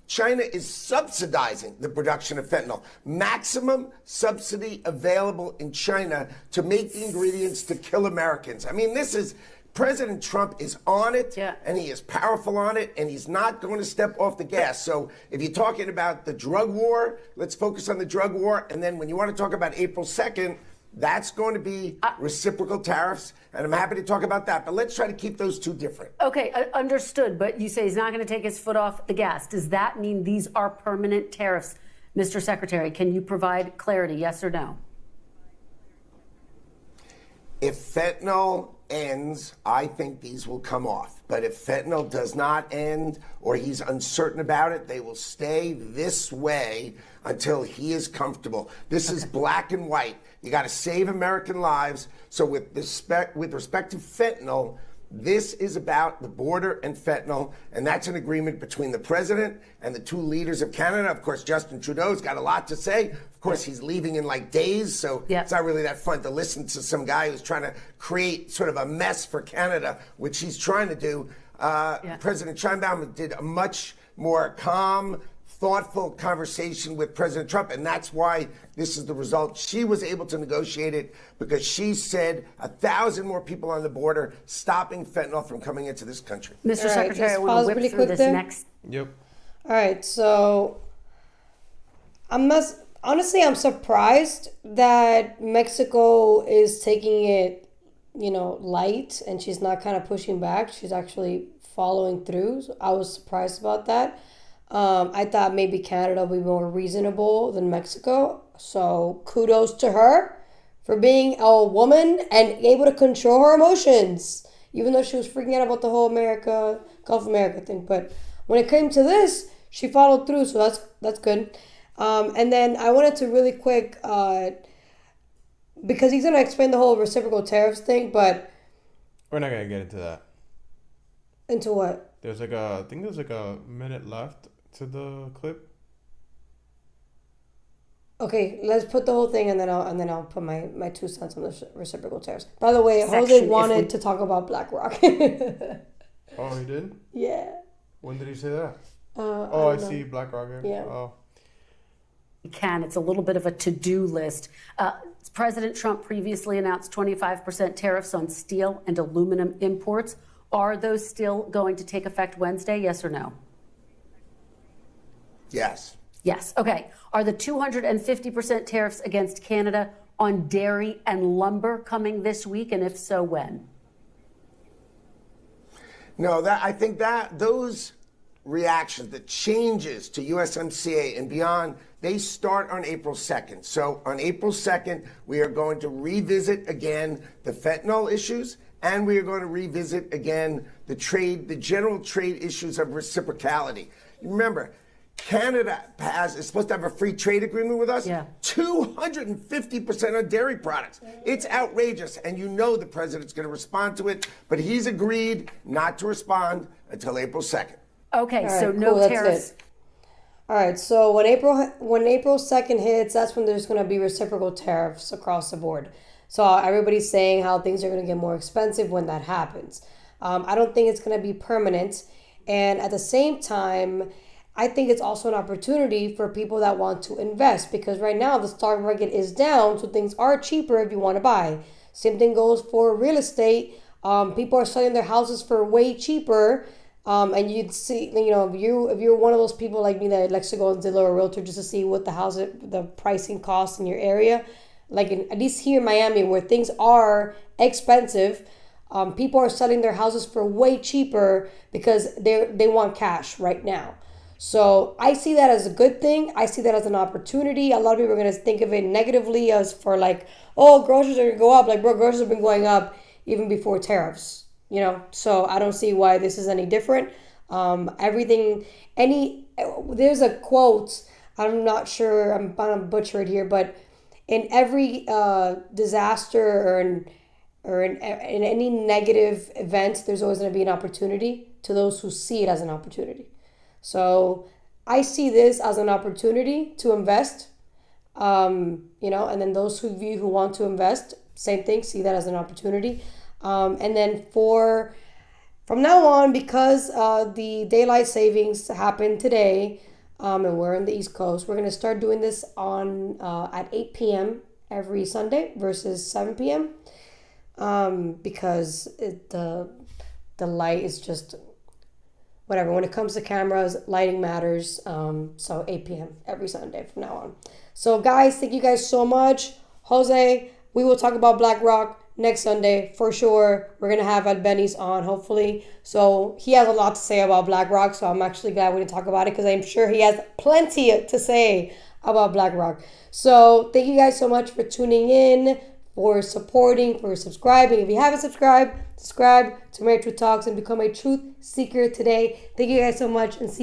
China is subsidizing the production of fentanyl. Maximum subsidy available in China to make the ingredients to kill Americans. I mean, President Trump is on it, and he is powerful on it, and he's not going to step off the gas. So if you're talking about the drug war, let's focus on the drug war. And then when you want to talk about April 2nd, that's going to be reciprocal tariffs, and I'm happy to talk about that. But let's try to keep those two different. Okay, understood. But you say he's not going to take his foot off the gas. Does that mean these are permanent tariffs? Mr. Secretary, can you provide clarity, yes or no? If fentanyl ends, I think these will come off. But if fentanyl does not end or he's uncertain about it, they will stay this way until he is comfortable. This is black and white. You got to save American lives. So with respect to fentanyl, this is about the border and fentanyl, and that's an agreement between the president and the two leaders of Canada. Of course, Justin Trudeau's got a lot to say. Of course, he's leaving in like days, so it's not really that fun to listen to some guy who's trying to create sort of a mess for Canada, which he's trying to do. President Sheinbaum did a much more calm, thoughtful conversation with President Trump, and that's why this is the result. She was able to negotiate it because she said 1,000 more people on the border, stopping fentanyl from coming into this country. Mr. Secretary, I want to whip through this next. Yep. All right, so I'm honestly, I'm surprised that Mexico is taking it, light, and she's not kind of pushing back. She's actually following through. So I was surprised about that. I thought maybe Canada would be more reasonable than Mexico. So kudos to her for being a woman and able to control her emotions, even though she was freaking out about the whole Gulf America thing. But when it came to this, she followed through. So that's good. And then I wanted to really quick, because he's going to explain the whole reciprocal tariffs thing, but... We're not going to get into that. Into what? I think there's like a minute left to the clip. Okay, let's put the whole thing, and then I'll put my 2 cents on the reciprocal tariffs. By the way, Section, Jose wanted to talk about BlackRock. Oh, he did? Yeah. When did he say that? I see BlackRock. Yeah. Oh. It's a little bit of a to-do list. President Trump previously announced 25% tariffs on steel and aluminum imports. Are those still going to take effect Wednesday, yes or no? Yes. Yes. Okay. Are the 250% tariffs against Canada on dairy and lumber coming this week? And if so, when? No, I think that those reactions, the changes to USMCA and beyond, they start on April 2nd. So on April 2nd, we are going to revisit again the fentanyl issues, and we are going to revisit again the general trade issues of reciprocality. Remember, Canada is supposed to have a free trade agreement with us. Yeah. 250% on dairy products. It's outrageous, and the president's going to respond to it, but he's agreed not to respond until April 2nd. Okay, All right, so no cool, tariffs. All right, so when April 2nd hits, that's when there's going to be reciprocal tariffs across the board. So everybody's saying how things are going to get more expensive when that happens. I don't think it's going to be permanent. And at the same time, I think it's also an opportunity for people that want to invest, because right now the stock market is down, so things are cheaper if you want to buy. Same thing goes for real estate. People are selling their houses for way cheaper. And you'd see, if you're one of those people like me that likes to go on Zillow or Realtor just to see what the pricing costs in your area, at least here in Miami where things are expensive, people are selling their houses for way cheaper because they want cash right now. So I see that as a good thing. I see that as an opportunity. A lot of people are going to think of it negatively as for groceries are going to go up. Bro, groceries have been going up even before tariffs. So I don't see why this is any different. There's a quote, I'm not sure, I'm going to butcher it here, but in every disaster or in any negative event, there's always going to be an opportunity to those who see it as an opportunity. So I see this as an opportunity to invest, and then those who want to invest, same thing, see that as an opportunity. And then from now on, because the daylight savings happened today, and we're on the East Coast, we're going to start doing this at 8 p.m. every Sunday versus 7 p.m. Because the light is just whatever. When it comes to cameras, lighting matters. So 8 p.m. every Sunday from now on. So guys, thank you guys so much. Jose, we will talk about BlackRock next Sunday for sure. We're gonna have Albeniz on hopefully. So he has a lot to say about BlackRock. So I'm actually glad we didn't talk about it because I'm sure he has plenty to say about BlackRock. So thank you guys so much for tuning in, for supporting, for subscribing. If you haven't subscribed, subscribe to Married Truth Talks and become a truth seeker today. Thank you guys so much and see